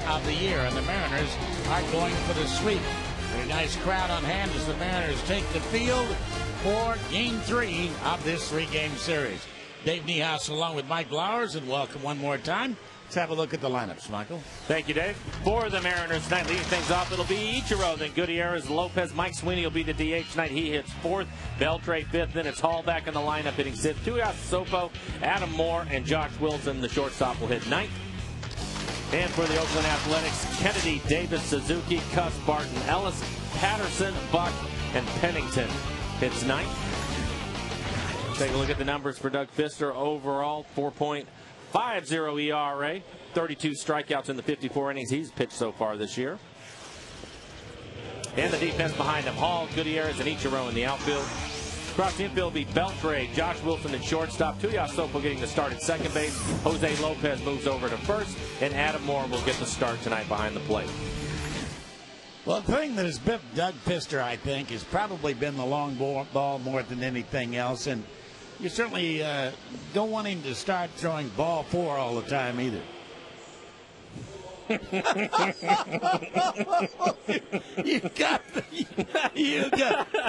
of the year, and the Mariners are going for the sweep. Very nice crowd on hand as the Mariners take the field for Game 3 of this 3-game series. Dave Niehaus along with Mike Blowers, and welcome one more time. Let's have a look at the lineups, Michael. Thank you, Dave. For the Mariners tonight, leading things off, it'll be Ichiro, then Gutierrez, Lopez. Mike Sweeney will be the DH tonight. He hits 4th. Beltre 5th. Then it's Hall back in the lineup hitting 6th. Tuiasosopo, Adam Moore, and Josh Wilson, the shortstop, will hit 9th. And for the Oakland Athletics, Kennedy, Davis, Suzuki, Cuss, Barton, Ellis, Patterson, Buck, and Pennington hits 9th. Take a look at the numbers for Doug Fister. Overall, 4.50 ERA, 32 strikeouts in the 54 innings he's pitched so far this year. And the defense behind him, Hall, Gutierrez, and Ichiro in the outfield. Across the infield will be Beltre, Josh Wilson at shortstop, Tuiasosopo getting the start at second base, Jose Lopez moves over to first, and Adam Moore will get the start tonight behind the plate. Well, the thing that has been Doug Fister, I think, has probably been the long ball more than anything else, and you certainly don't want him to start throwing ball 4 all the time either. you got.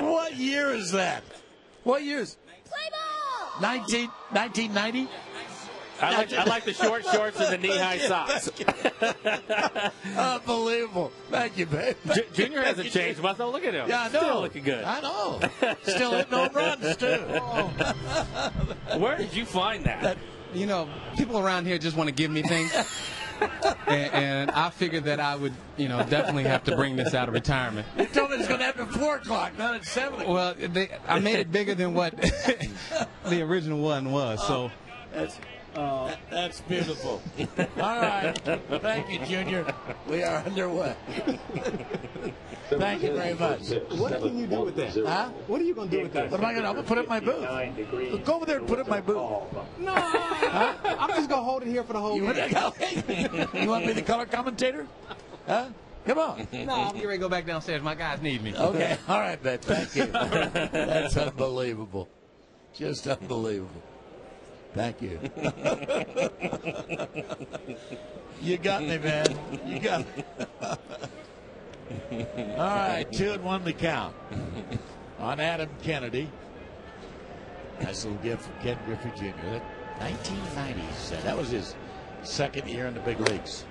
What year is that? What year is? Play ball. 1990. I like the short shorts and the knee-high socks. Unbelievable. Thank you, babe. Junior hasn't changed much. Look at him. Yeah, I know. Still looking good. I know. Still hitting home runs, too. Where did you find that? You know, people around here just want to give me things. and I figured that I would, definitely have to bring this out of retirement. They told me it's going to happen at 4 o'clock, not at 7 o'clock. Well, I made it bigger than what the original one was. So that's beautiful. All right. Thank you, Junior. We are underway. Thank you very much. What can you do with that? Huh? What are you going to do with that? What am I going to? I'm going to put it in my booth. Go over there and put it in my booth. No, I'm just going to hold it here for the whole You game. want me the color commentator? Huh? Come on. No, I'm getting ready to go back downstairs. My guys need me. Okay. All right, Ben. Thank you. That's unbelievable. Just unbelievable. Thank you. You got me, man. You got me. All right, 2-1 the count on Adam Kennedy. Nice little gift from Ken Griffey Jr. 1990s. That was his second year in the big leagues.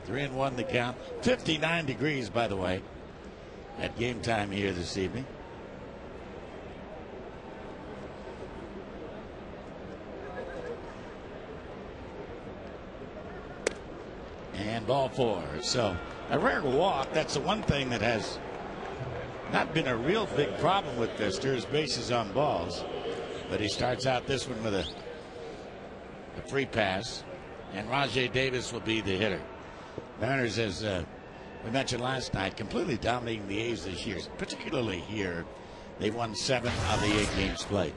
3-1 the count. 59 degrees, by the way, at game time here this evening. And ball 4. So a rare walk. That's the one thing that has not been a real big problem with Fister, is bases on balls. But he starts out this one with a free pass. And Rajay Davis will be the hitter. Mariners, as we mentioned last night, completely dominating the A's this year, particularly here. They've won 7 of the 8 games played.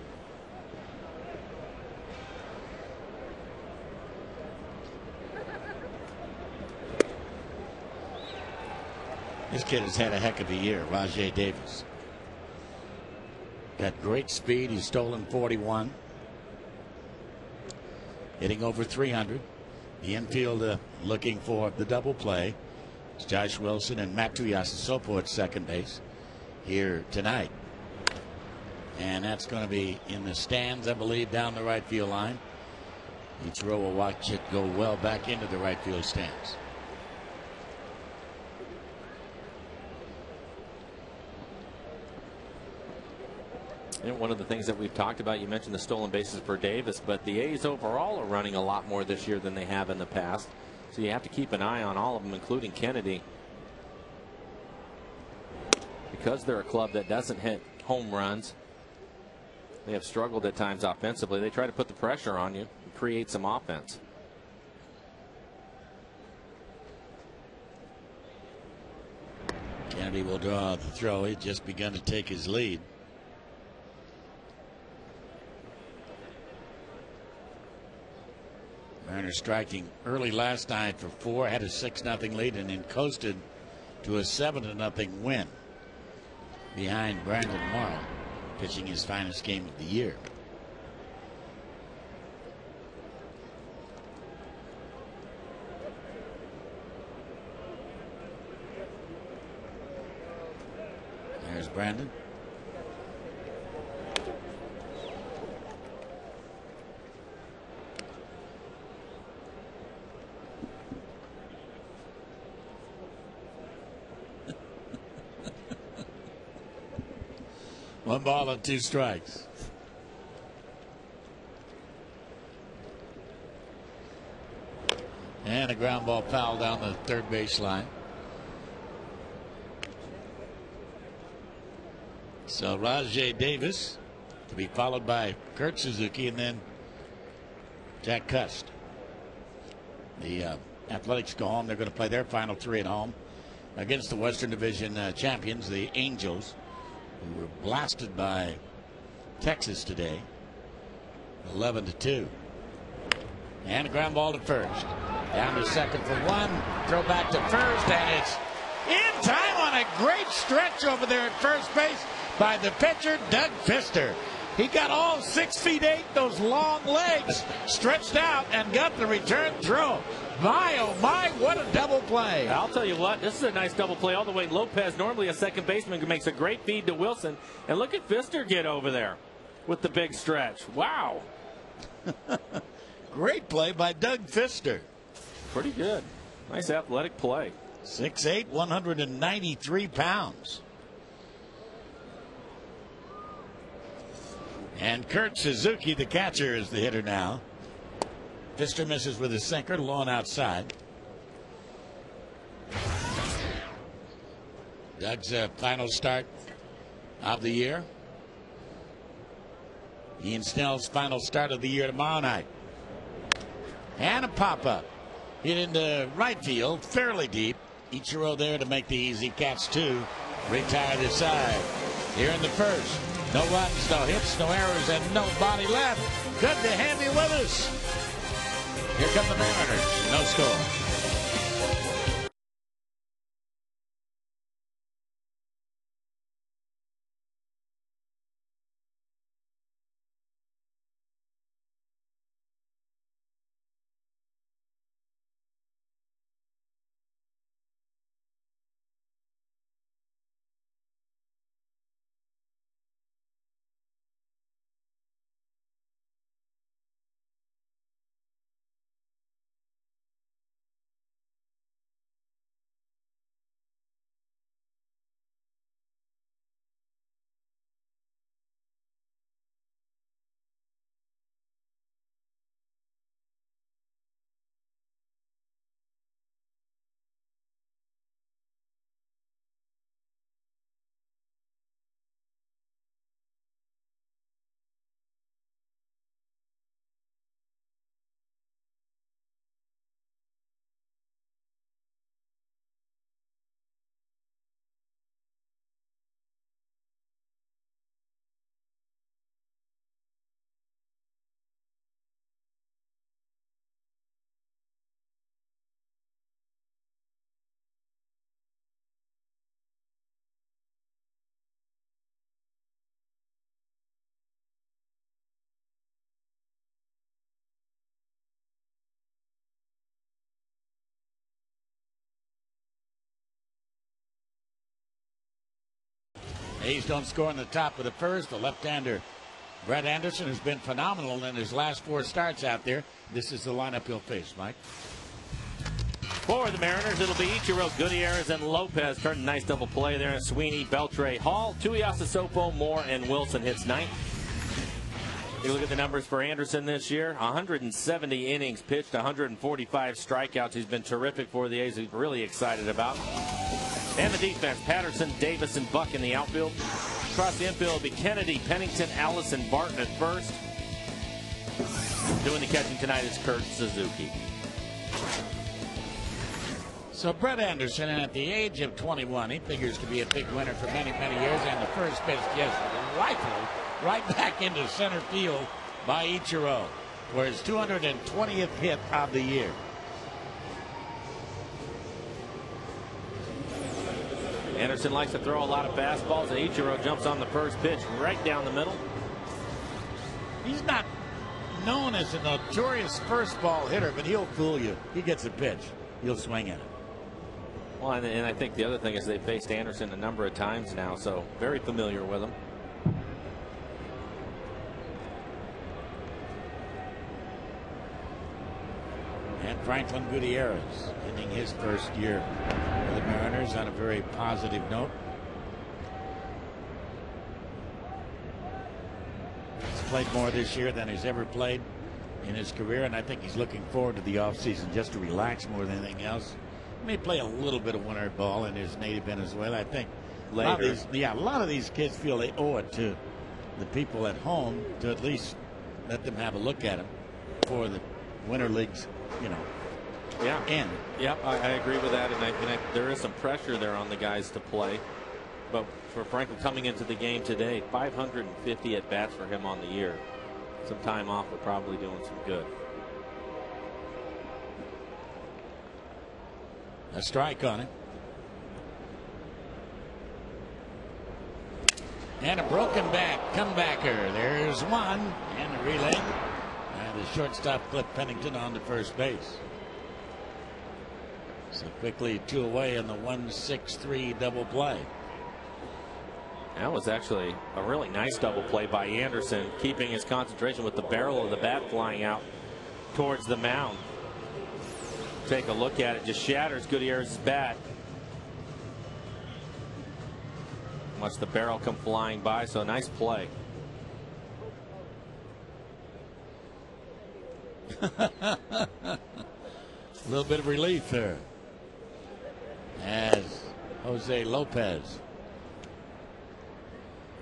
This kid has had a heck of a year, Rajay Davis. Got great speed. He's stolen 41. Hitting over 300. The infield looking for the double play. It's Josh Wilson and Matt Tuiasosopo at second base here tonight. And that's going to be in the stands, I believe, down the right field line. Ichiro will watch it go well back into the right field stands. And one of the things that we've talked about, you mentioned the stolen bases for Davis, but the A's overall are running a lot more this year than they have in the past. So you have to keep an eye on all of them, including Kennedy. Because they're a club that doesn't hit home runs, they have struggled at times offensively. They try to put the pressure on you and create some offense. Kennedy will draw the throw. He's just begun to take his lead. Mariners striking early last night for 4, had a 6-0 lead, and then coasted to a 7-0 win behind Brandon Morrow, pitching his finest game of the year. Brandon. One ball and 2 strikes. And a ground ball foul down the third baseline. So Rajai Davis to be followed by Kurt Suzuki and then Jack Cust. The Athletics go home. They're going to play their final 3 at home against the Western Division champions, the Angels, who were blasted by Texas today, 11-2. And a ground ball to first. Down to second for 1. Throw back to first, and it's in time on a great stretch over there at first base by the pitcher, Doug Fister. He got all 6 feet 8, those long legs stretched out and got the return throw. My, oh my, what a double play. I'll tell you what, this is a nice double play all the way. Lopez, normally a second baseman, makes a great feed to Wilson. And look at Fister get over there with the big stretch. Wow. Great play by Doug Fister. Pretty good. Nice athletic play. 6'8", 193 pounds. And Kurt Suzuki, the catcher, is the hitter now. Fister misses with his sinker, low and outside. Doug's final start of the year. Ian Snell's final start of the year tomorrow night. And a pop-up. Hit into right field, fairly deep. Ichiro there to make the easy catch, 2. Retire the side. Here in the first. No runs, no hits, no errors, and nobody left. Good to have you with us. Here come the Mariners. No score. A's don't score in the top of the first. The left-hander, Brett Anderson, has been phenomenal in his last 4 starts out there. This is the lineup he'll face, Mike. For the Mariners, it'll be Ichiro, Gutierrez, and Lopez. Turned a nice double play there. Sweeney, Beltre, Hall, Tuiasa, Sopo, Moore, and Wilson hits 9th. You look at the numbers for Anderson this year. 170 innings pitched, 145 strikeouts. He's been terrific for the A's. He's really excited about. And the defense, Patterson, Davis, and Buck in the outfield. Across the infield will be Kennedy, Pennington, Allison, Barton at first. Doing the catching tonight is Kurt Suzuki. So Brett Anderson, at the age of 21, he figures to be a big winner for many, many years. And the first pitch just rifled right back into center field by Ichiro for his 220th hit of the year. Anderson likes to throw a lot of fastballs, and Ichiro jumps on the first pitch right down the middle. He's not known as a notorious first ball hitter, but he'll fool you. He gets a pitch. He'll swing at it. Well, and I think the other thing is they faced Anderson a number of times now, so very familiar with him. And Franklin Gutierrez ending his first year with the Mariners on a very positive note. He's played more this year than he's ever played in his career, and I think he's looking forward to the offseason just to relax more than anything else. He may play a little bit of winter ball in his native Venezuela. I think Later. a lot of these kids feel they owe it to the people at home to at least let them have a look at him before the winter leagues, end. Yep, I agree with that, and there is some pressure there on the guys to play. But for Franklin coming into the game today, 550 at bats for him on the year. Some time off would probably doing some good. A strike on it. And a broken back comebacker. There's one. And a relay. And the shortstop Cliff Pennington on to first base. So quickly 2 away in the 1-6-3 double play. That was actually a really nice double play by Anderson, keeping his concentration with the barrel of the bat flying out towards the mound. Take a look at it. Just shatters Gutierrez's bat. Watch the barrel come flying by. So nice play. A little bit of relief there as Jose Lopez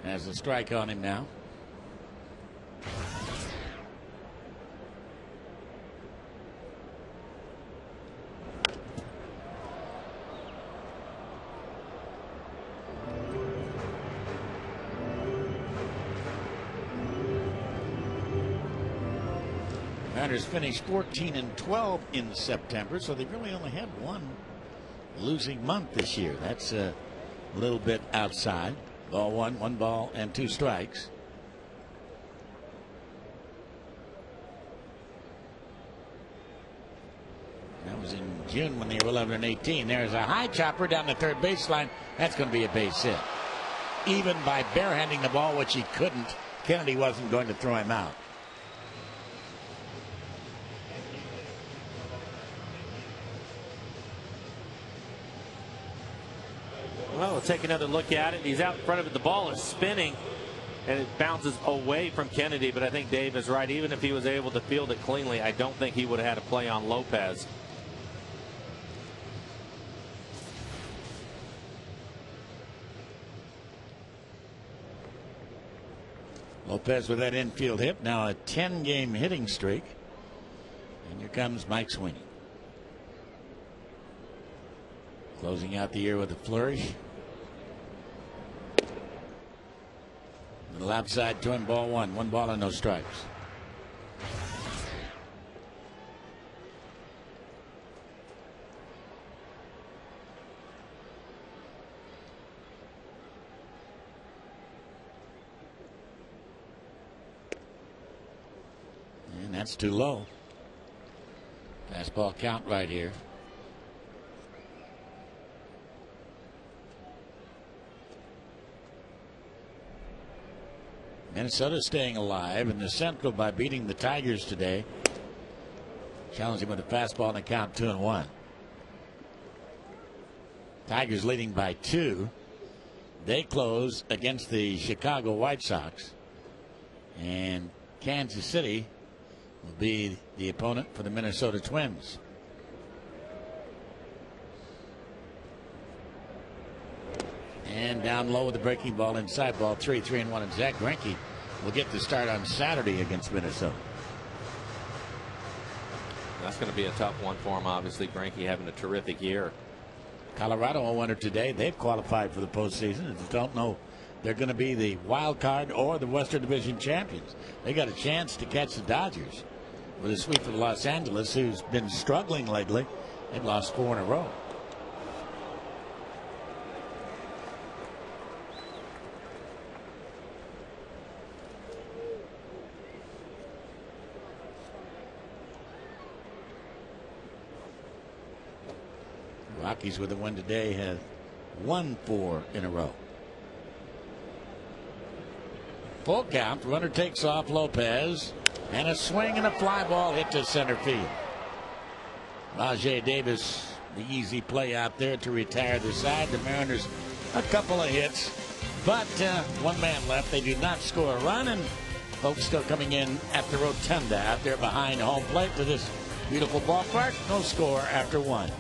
has a strike on him now. Mariners finished 14-12 in September, so they've really only had one losing month this year. That's a little bit outside. Ball one, 1 ball and 2 strikes. That was in June when they were 11-18. There's a high chopper down the third baseline. That's going to be a base hit. Even by barehanding the ball, which he couldn't, Kennedy wasn't going to throw him out. Well, we'll take another look at it. He's out in front of it. The ball is spinning, and it bounces away from Kennedy. But I think Dave is right. Even if he was able to field it cleanly, I don't think he would have had a play on Lopez. Lopez with that infield hit. Now a 10-game hitting streak. And here comes Mike Sweeney. Closing out the year with a flourish. Little outside to him, ball one. 1 ball and no strikes. And that's too low. Fastball count right here. Minnesota staying alive in the Central by beating the Tigers today. Challenging with a fastball and a count 2-1. Tigers leading by 2. They close against the Chicago White Sox. And Kansas City will be the opponent for the Minnesota Twins. And down low with the breaking ball inside, ball 3-1. And Zach Greinke will get the start on Saturday against Minnesota. That's going to be a tough one for him. Obviously, Greinke having a terrific year. Colorado a winner today. They've qualified for the postseason. If you don't know, they're going to be the wild card or the Western Division champions. They got a chance to catch the Dodgers with a sweep of Los Angeles, who's been struggling lately. They've lost 4 in a row. Rockies with a win today have won 4 in a row. Full count. Runner takes off. Lopez. And a swing and a fly ball hit to center field. Rajai Davis, the easy play out there to retire the side. The Mariners, a couple of hits, but one man left. They do not score a run, and folks still coming in at the rotunda out there behind home plate to this beautiful ballpark. No score after 1.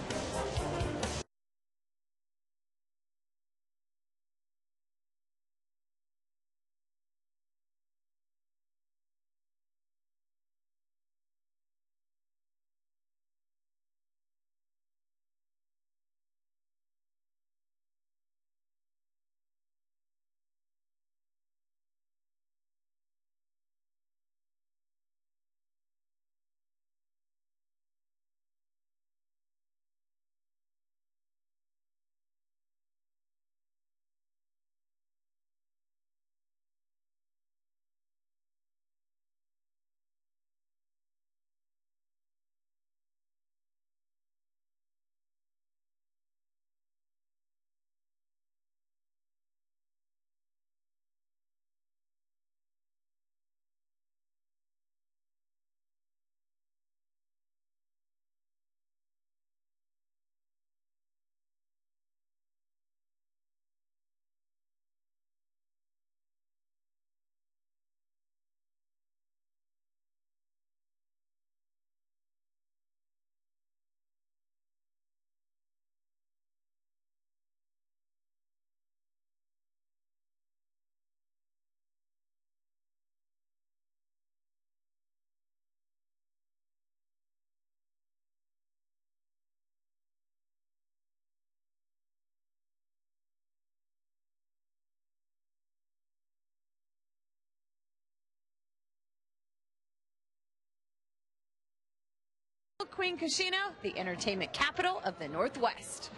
Queen Casino, the entertainment capital of the Northwest.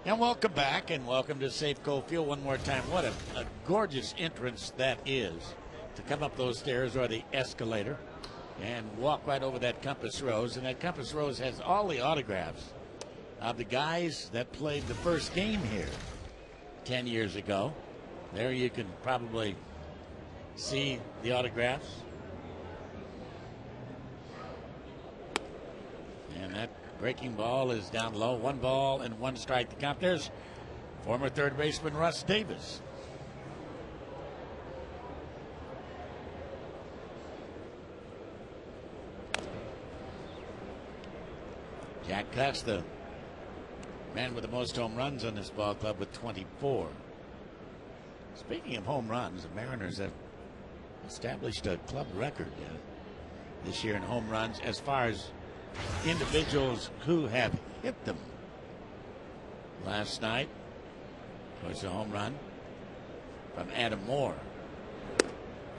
And welcome back, and welcome to Safeco Field one more time. What a gorgeous entrance that is, to come up those stairs or the escalator and walk right over that Compass Rose. And that Compass Rose has all the autographs of the guys that played the first game here 10 years ago. There you can probably see the autographs. And that breaking ball is down low. 1 ball and 1 strike to count. There's former third baseman Russ Davis. Jack Costa, man with the most home runs on this ball club with 24. Speaking of home runs, the Mariners have established a club record this year in home runs as far as individuals who have hit them. Last night was a home run from Adam Moore,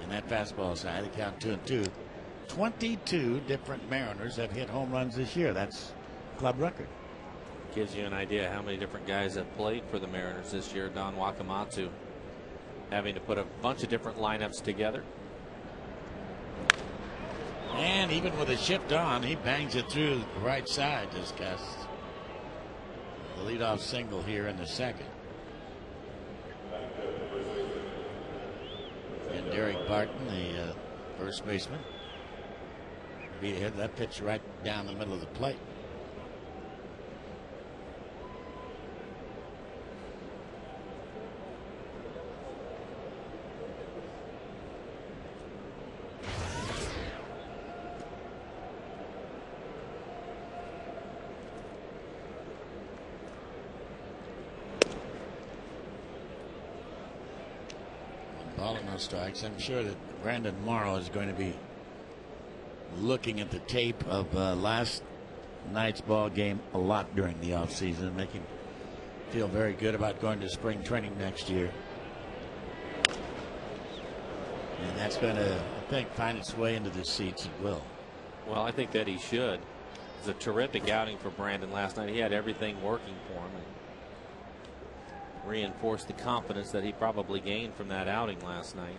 and that fastball side, the count 2-2. 22 different Mariners have hit home runs this year. That's club record. Gives you an idea how many different guys have played for the Mariners this year. Don Wakamatsu having to put a bunch of different lineups together. And even with a shift on, he bangs it through the right side. Discussed the leadoff single here in the second. And Derek Barton, the first baseman, hit that pitch right down the middle of the plate. Strikes. I'm sure that Brandon Morrow is going to be looking at the tape of last night's ball game a lot during the offseason, make him feel very good about going to spring training next year. And that's going to, I think, find its way into the seats. It will. Well, I think that he should. It was a terrific outing for Brandon last night. He had everything working for him. Reinforced the confidence that he probably gained from that outing last night.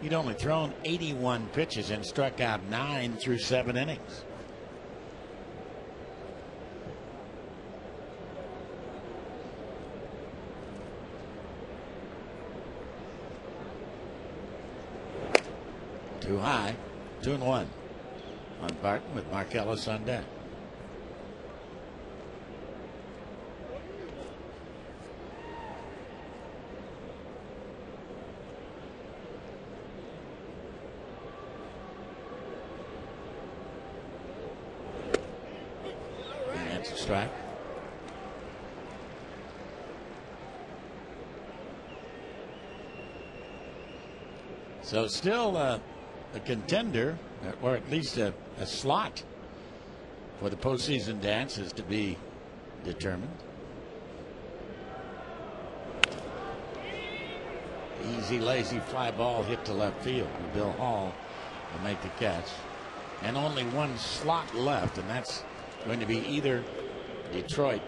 He'd only thrown 81 pitches and struck out 9 through 7 innings. Too high. 2-1 on Barton with Marcellus on deck. And that's a strike. So still a contender, or at least a slot for the postseason dance is to be determined. Easy, lazy fly ball hit to left field. Bill Hall will make the catch. And only one slot left, and that's going to be either Detroit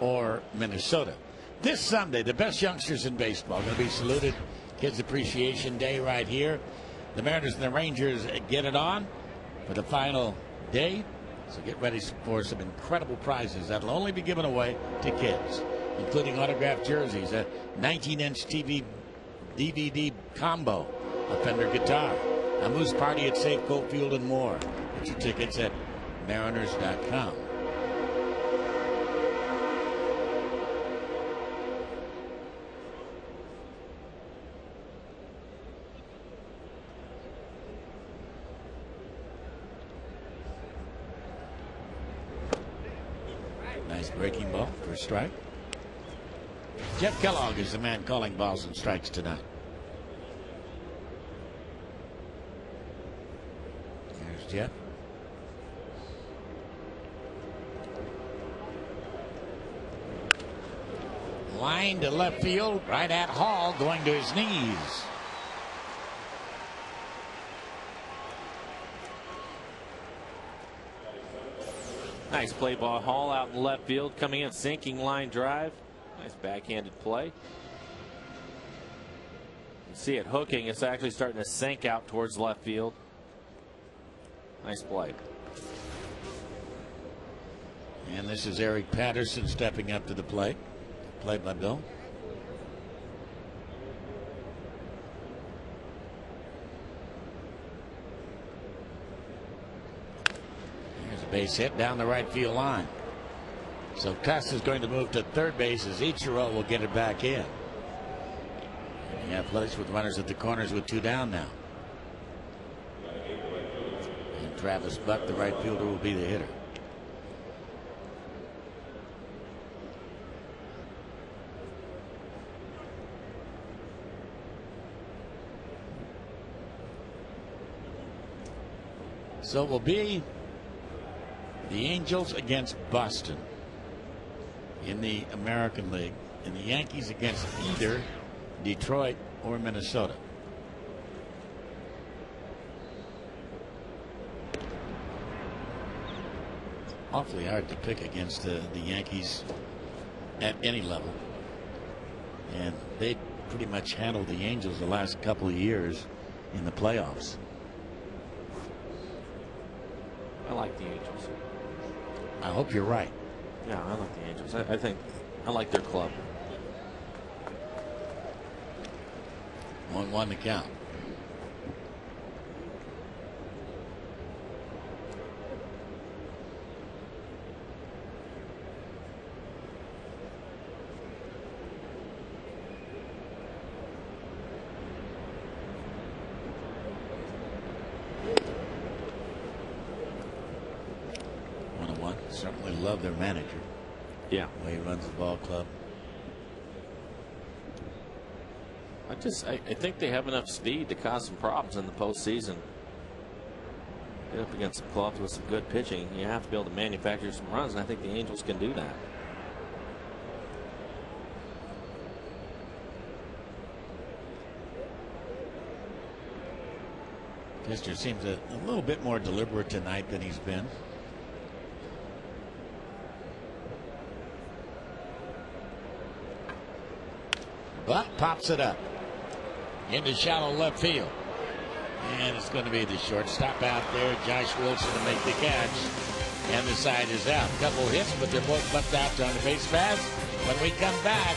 or Minnesota. This Sunday, the best youngsters in baseball are going to be saluted. Kids Appreciation Day right here. The Mariners and the Rangers get it on for the final day. So get ready for some incredible prizes that'll only be given away to kids, including autographed jerseys, a 19-inch TV DVD combo, a Fender guitar, a Moose Party at Safeco Field, and more. Get your tickets at Mariners.com. Nice breaking ball for a strike. Jeff Kellogg is the man calling balls and strikes tonight. Here's Jeff. Line to left field, right at Hall, going to his knees. Nice play ball. Hall out in left field, coming in, sinking line drive. Nice backhanded play. You see it hooking. It's actually starting to sink out towards left field. Nice play. And this is Eric Patterson stepping up to the plate. Played by Bill. Here's a base hit down the right field line. So Cuss is going to move to third base as Ichiro will get it back in. And the Athletics with runners at the corners with 2 down now. And Travis Buck, the right fielder, will be the hitter. So it will be the Angels against Boston in the American League, and the Yankees against either Detroit or Minnesota. Awfully hard to pick against the Yankees at any level, and they pretty much handled the Angels the last couple of years in the playoffs. I like the Angels. I hope you're right. Yeah, I like the Angels. I think I like their club. 1-1 to count. Certainly love their manager. Yeah. The way he runs the ball club. I think they have enough speed to cause some problems in the postseason. Get up against some clubs with some good pitching. You have to be able to manufacture some runs, and I think the Angels can do that. Fister seems a little bit more deliberate tonight than he's been. But pops it up into shallow left field. And it's going to be the shortstop out there, Josh Wilson, to make the catch. And the side is out. Couple hits, but they're both bumped out on the base pass. When we come back,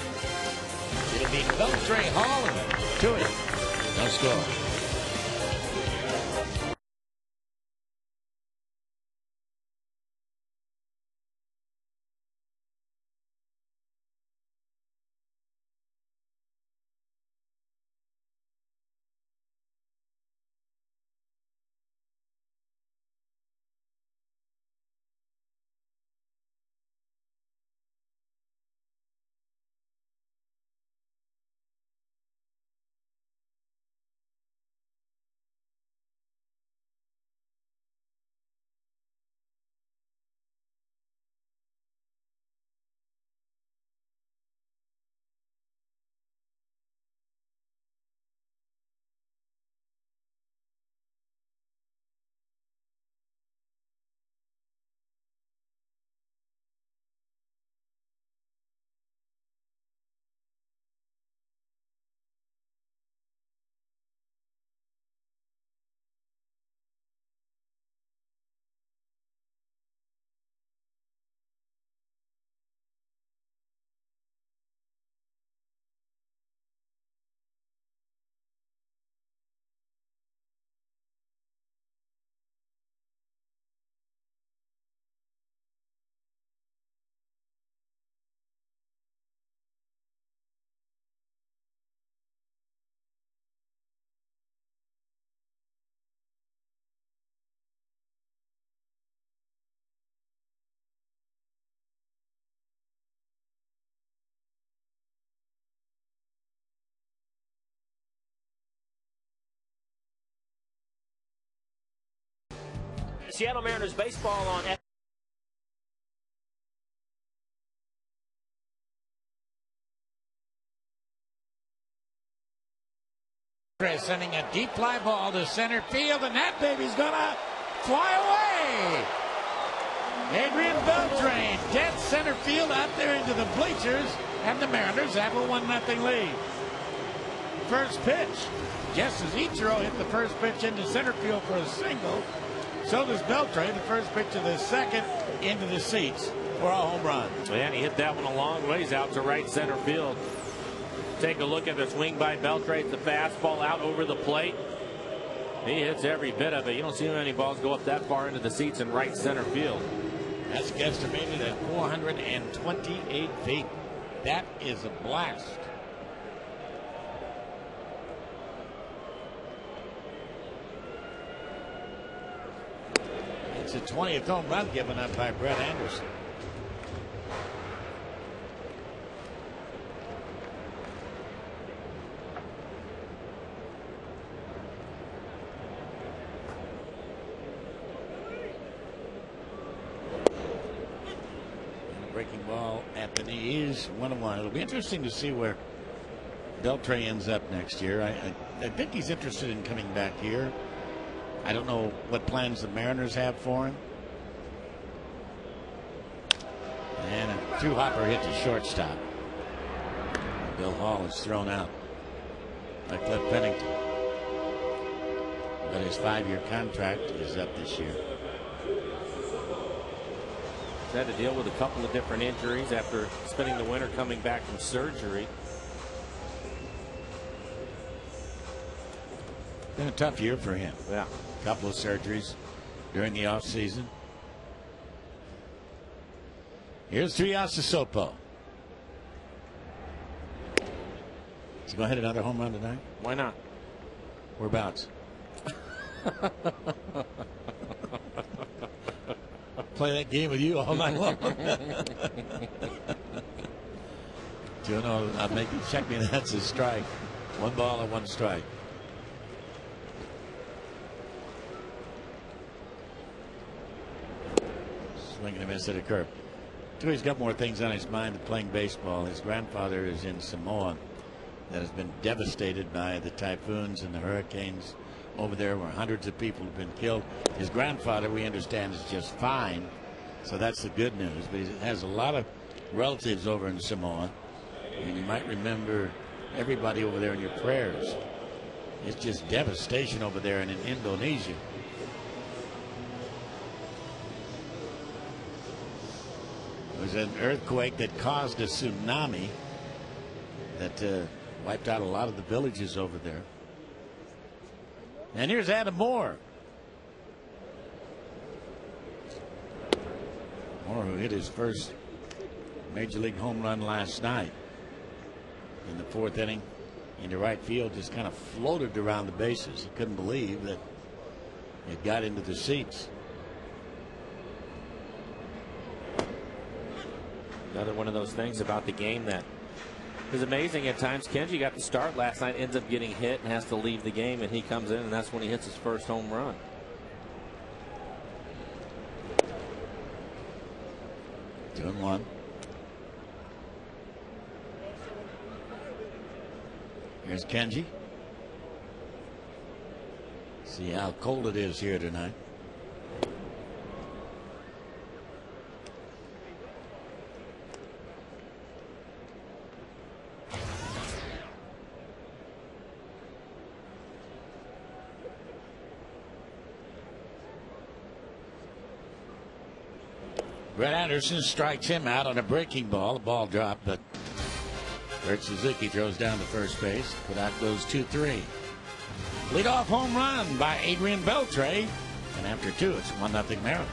it'll be Beltre Hall and 2-hit. No score. Seattle Mariners baseball on Sending a deep fly ball to center field, and that baby's gonna fly away. Adrian Beltre, dead center field out there into the bleachers, and the Mariners have a 1-0 lead. First pitch, just as Ichiro hit the first pitch into center field for a single, so does Beltre, the first pitch of the second, into the seats for a home run. And he hit that one a long ways out to right center field. Take a look at the swing by Beltre. It's the fastball out over the plate. He hits every bit of it. You don't see many balls go up that far into the seats in right center field. That's guesstimated at 428 feet. That is a blast. It's the 20th home run given up by Brett Anderson. Breaking ball at the knees, 1-1. It'll be interesting to see where Beltre ends up next year. I think he's interested in coming back here. I don't know what plans the Mariners have for him. And a two-hopper hit to shortstop. Bill Hall is thrown out by Cliff Pennington. But his 5-year contract is up this year. He's had to deal with a couple of different injuries after spending the winter coming back from surgery. Been a tough year for him. Yeah. A couple of surgeries during the offseason. Here's Tuiasa Sopo. Is he going to hit another home run tonight? Why not? Whereabouts? Play that game with you all night long. Do you know? I'll make you check me. That's a strike. 1 ball and 1 strike. Swing and a miss at a curve. Tui's got more things on his mind than playing baseball. His grandfather is in Samoa, that has been devastated by the typhoons and the hurricanes over there, where hundreds of people have been killed. His grandfather, we understand, is just fine, so that's the good news. But he has a lot of relatives over in Samoa, and you might remember everybody over there in your prayers. It's just devastation over there and in Indonesia. It was an earthquake that caused a tsunami that wiped out a lot of the villages over there. And here's Adam Moore. Moore, who hit his first major league home run last night in the 4th inning into right field, just kind of floated around the bases. He couldn't believe that it got into the seats. Another one of those things about the game that is amazing at times. Kenji got the start last night, ends up getting hit and has to leave the game, and he comes in, and that's when he hits his first home run. Doing one. Here's Kenji. See how cold it is here tonight. Brett Anderson strikes him out on a breaking ball. The ball dropped, but Kurt Suzuki throws down to first base. But out goes 2-3. Leadoff home run by Adrian Beltre. And after 2, it's 1-0 Mariners.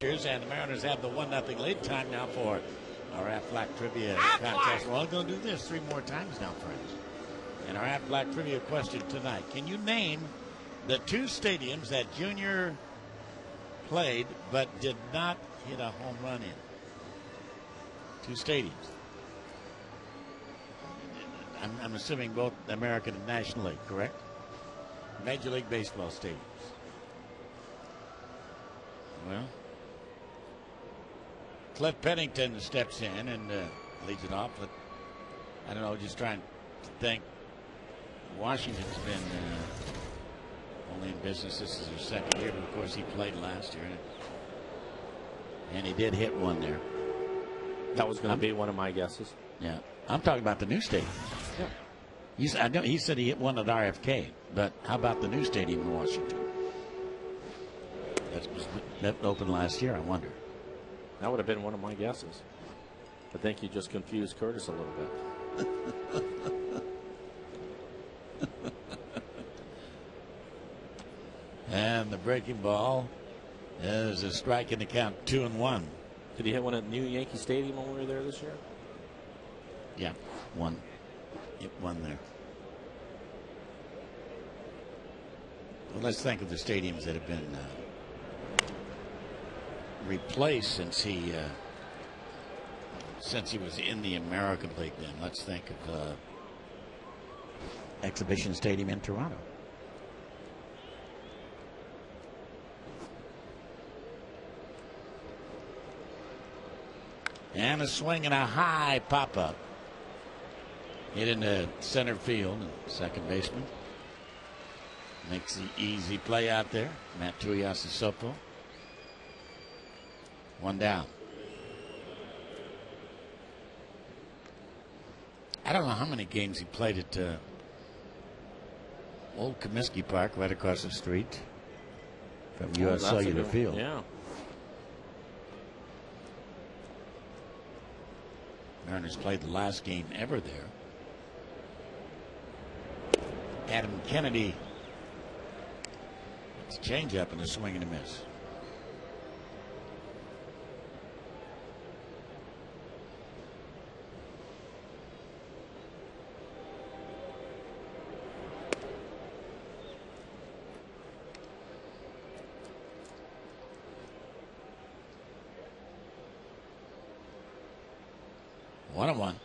And the Mariners have the 1-0 lead. Time now for our Aflac Trivia contest. We're all going to do this 3 more times now, friends. And our Aflac Trivia question tonight. Can you name the 2 stadiums that Junior played but did not hit a home run in? 2 stadiums. I'm assuming both American and National League, correct? Major League Baseball stadiums. Well, Cliff Pennington steps in and leads it off. But I don't know, just trying to think. Washington's been only in business. This is his 2nd year, but of course he played last year. And he did hit one there. That was going to be one of my guesses. Yeah. I'm talking about the new stadium. Yeah. He said he hit one at RFK, but how about the new stadium in Washington? That opened last year, I wonder. That would have been one of my guesses. I think you just confused Curtis a little bit. And the breaking ball is a strike in the count, 2-1. Did he hit one at New Yankee Stadium when we were there this year? Yeah, one. Hit one there. Well, let's think of the stadiums that have been replaced since he was in the American League. Then let's think of Exhibition Stadium in Toronto. And a swing and a high pop-up. Hit into center field. Second baseman makes the easy play out there. Matt Tuiasosopo. 1 down. I don't know how many games he played at Old Comiskey Park right across the street from U.S. Cellular Field. Yeah. Mariners played the last game ever there. Adam Kennedy. It's a changeup and a swing and a miss. One on one.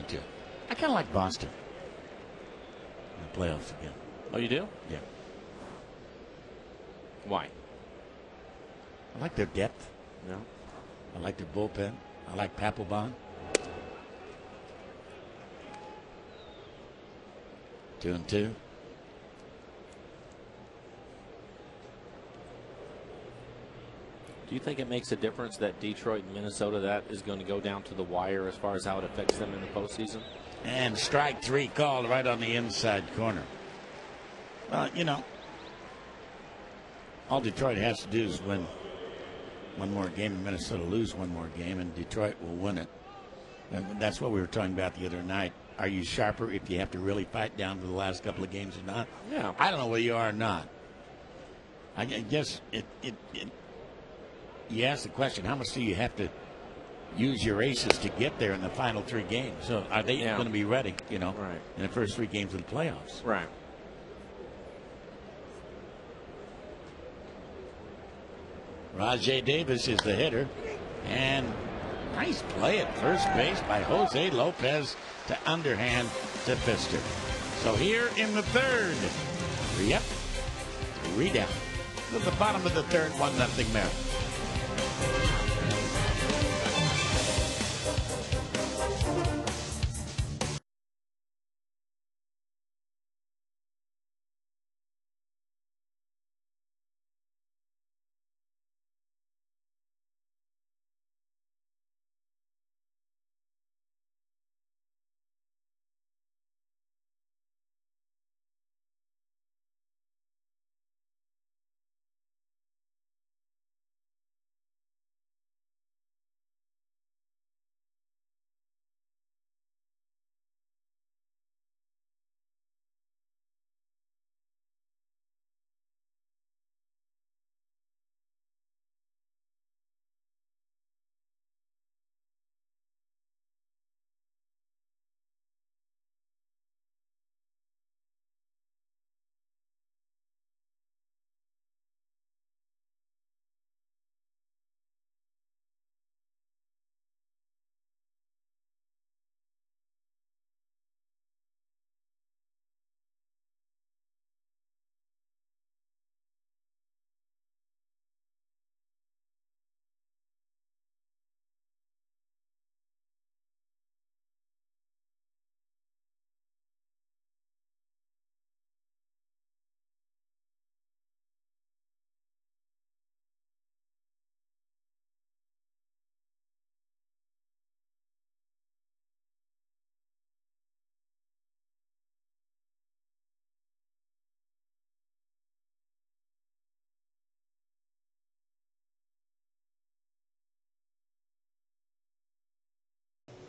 1-2. I kind of like Boston in the playoffs again. Oh, you do? Yeah. Why? I like their depth. No. I like their bullpen. I like Papelbon. 2-2. Do you think it makes a difference that Detroit and Minnesota, that is going to go down to the wire as far as how it affects them in the postseason? And strike 3 called right on the inside corner. Well, you know, all Detroit has to do is win one more game and Minnesota lose one more game and Detroit will win it. And that's what we were talking about the other night. Are you sharper if you have to really fight down to the last couple of games or not? Yeah. I don't know whether you are or not. I guess you ask the question, how much do you have to use your aces to get there in the final 3 games? So are they going to be ready, you know, in the first 3 games of the playoffs? Right. Rajay Davis is the hitter. And nice play at first base by Jose Lopez to underhand to Pfister. So here in the 3rd, 3 down. At the bottom of the 3rd, 1-0 Mariners.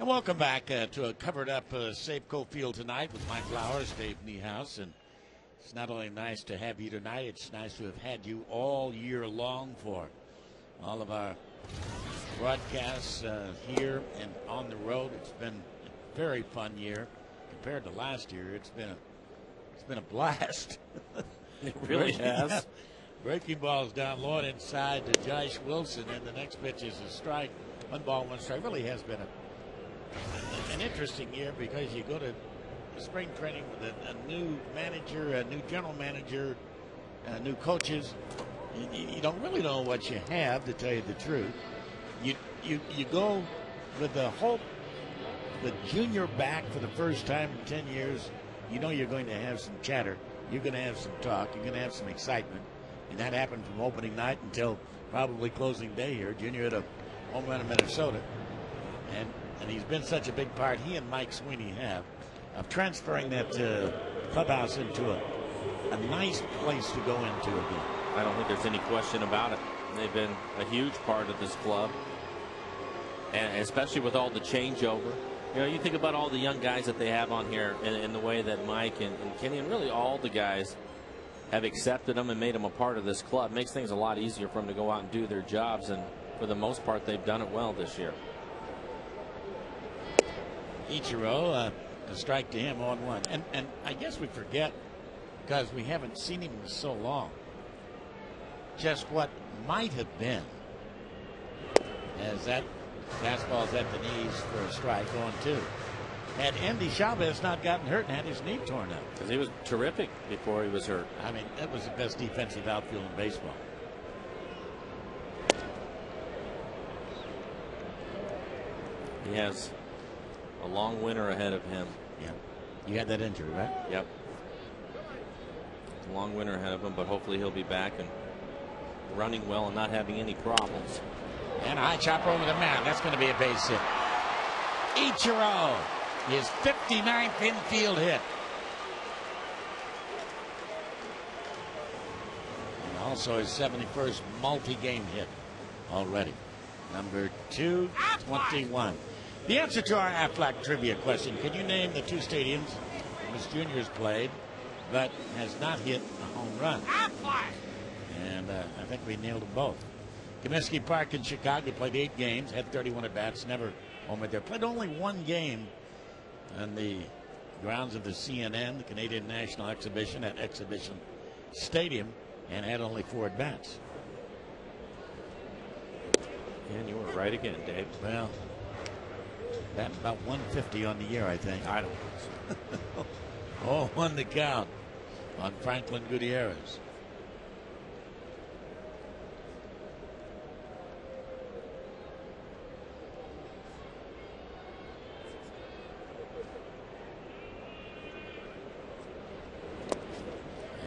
And welcome back to a covered-up Safeco Field tonight with Mike Flowers, Dave Niehaus, and it's not only nice to have you tonight, it's nice to have had you all year long for all of our broadcasts here and on the road. It's been a very fun year compared to last year. It's been a blast. It really has. Breaking balls down low and inside to Josh Wilson, and the next pitch is a strike. 1 ball, 1 strike. Really has been an interesting year because you go to spring training with a new manager, a new general manager, new coaches. You don't really know what you have, to tell you the truth. You go with the hope the junior back for the first time in 10 years. You know you're going to have some chatter. You're going to have some talk. You're going to have some excitement. And that happened from opening night until probably closing day here. Junior hit a home run in Minnesota. And he's been such a big part, he and Mike Sweeney have, of transferring that clubhouse into a nice place to go into again. I don't think there's any question about it. They've been a huge part of this club, and especially with all the changeover. You know, you think about all the young guys that they have on here, and the way that Mike and Kenny and really all the guys have accepted them and made them a part of this club. It makes things a lot easier for them to go out and do their jobs, and for the most part, they've done it well this year. Ichiro, a strike to him on 1. And I guess we forget, because we haven't seen him in so long, just what might have been as that fastball's at the knees for a strike on 2. Had Andy Chavez not gotten hurt and had his knee torn up. Because he was terrific before he was hurt. I mean, that was the best defensive outfield in baseball. He has a long winter ahead of him. Yeah. You had that injury, right? Yep. A long winter ahead of him, but hopefully he'll be back and running well and not having any problems. And a high chopper over the mound. That's going to be a base hit. Ichiro, his 59th infield hit. And also his 71st multi-game hit already. Number 221. The answer to our Aflac trivia question: can you name the 2 stadiums Miss Junior's played but has not hit a home run? And I think we nailed them both. Comiskey Park in Chicago played 8 games, had 31 at bats, never homered there. Played only 1 game on the grounds of the CNN, the Canadian National Exhibition, at Exhibition Stadium, and had only 4 at bats. And you were right again, Dave. Well, that's about 150 on the year, I think. I don't think so. Oh, 1 to count on Franklin Gutierrez.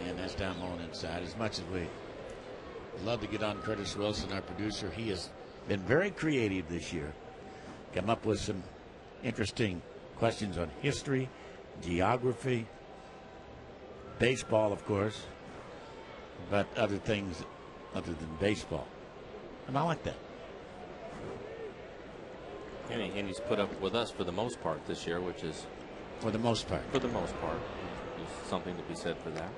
And that's down low and inside. As much as we love to get on Curtis Wilson, our producer, he has been very creative this year. Come up with some interesting questions on history, geography, baseball, of course, but other things other than baseball. And I like that. And he's put up with us for the most part this year, which is... For the most part. For the most part. There's something to be said for that.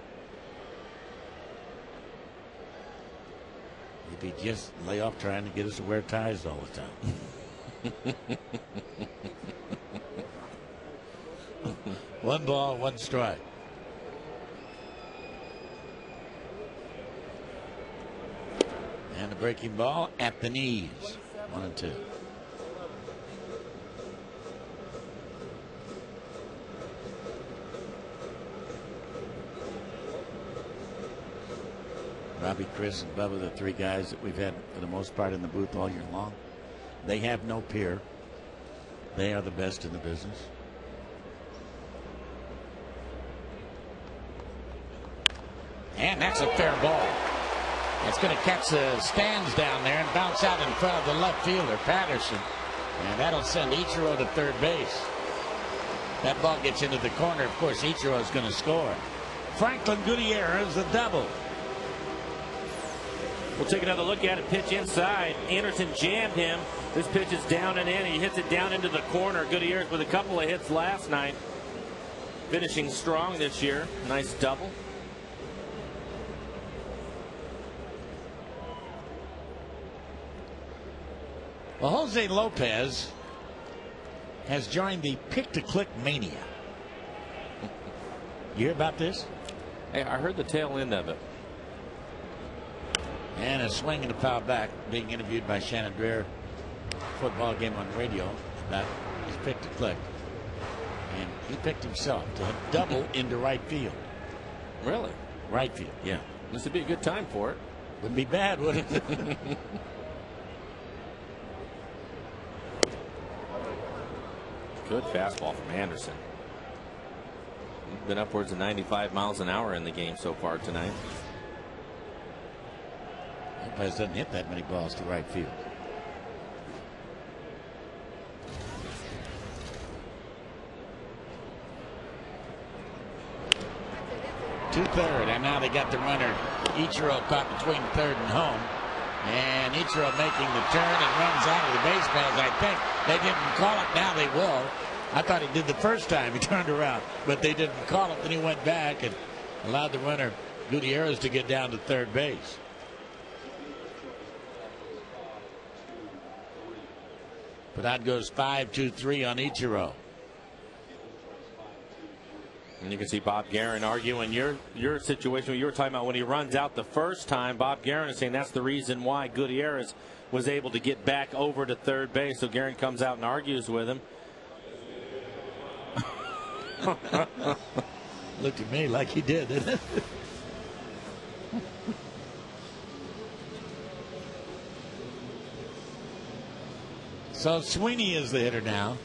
If he just lay off trying to get us to wear ties all the time. 1 ball, 1 strike. And a breaking ball at the knees. 1 and 2. Robbie, Chris, and Bubba, the 3 guys that we've had for the most part in the booth all year long. They have no peer. They are the best in the business. And that's a fair ball. It's going to catch the stands down there and bounce out in front of the left fielder, Patterson. And that'll send Ichiro to third base. That ball gets into the corner. Of course, Ichiro is going to score. Franklin Gutierrez, a double. We'll take another look at it. Pitch inside. Anderson jammed him. This pitch is down and in. He hits it down into the corner. Gutierrez with a couple of hits last night. Finishing strong this year. Nice double. Well, Jose Lopez has joined the pick-to-click mania. You hear about this? Hey, I heard the tail end of it. And a swing and a foul back, being interviewed by Shannon Dreher, football game on radio, about his pick-to-click. And he picked himself to hit double into right field. Really? Right field, yeah. This would be a good time for it. Wouldn't be bad, would it? Good fastball from Anderson. He's been upwards of 95 miles an hour in the game so far tonight. Lopez doesn't hit that many balls to right field. To third, and now they got the runner Ichiro caught between third and home. And Ichiro making the turn and runs out of the base paths. I think they didn't call it. Now they will. I thought he did the first time he turned around, but they didn't call it. Then he went back and allowed the runner Gutierrez to get down to third base. But that goes 5-2-3 on Ichiro. And you can see Bob Guerin arguing your situation you were talking about when he runs out the first time. Bob Guerin is saying that's the reason why Gutierrez was able to get back over to third base. So Guerin comes out and argues with him. Looked at me like he did, didn't it? So Sweeney is the hitter now.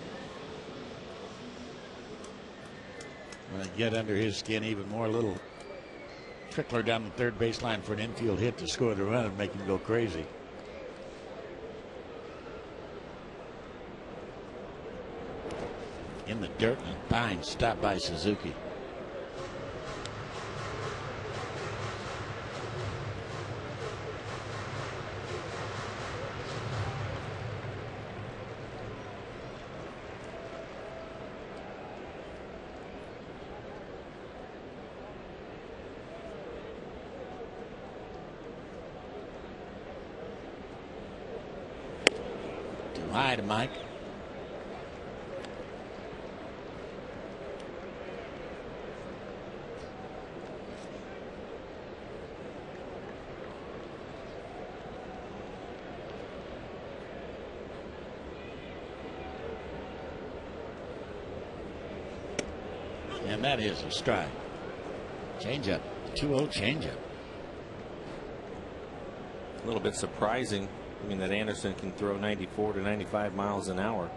Want to get under his skin even more. A little trickler down the third baseline for an infield hit to score the run and make him go crazy. In the dirt and pine, stopped by Suzuki. High to Mike. And that is a strike. Changeup. 2-0 changeup. A little bit surprising. I mean, that Anderson can throw 94 to 95 miles an hour.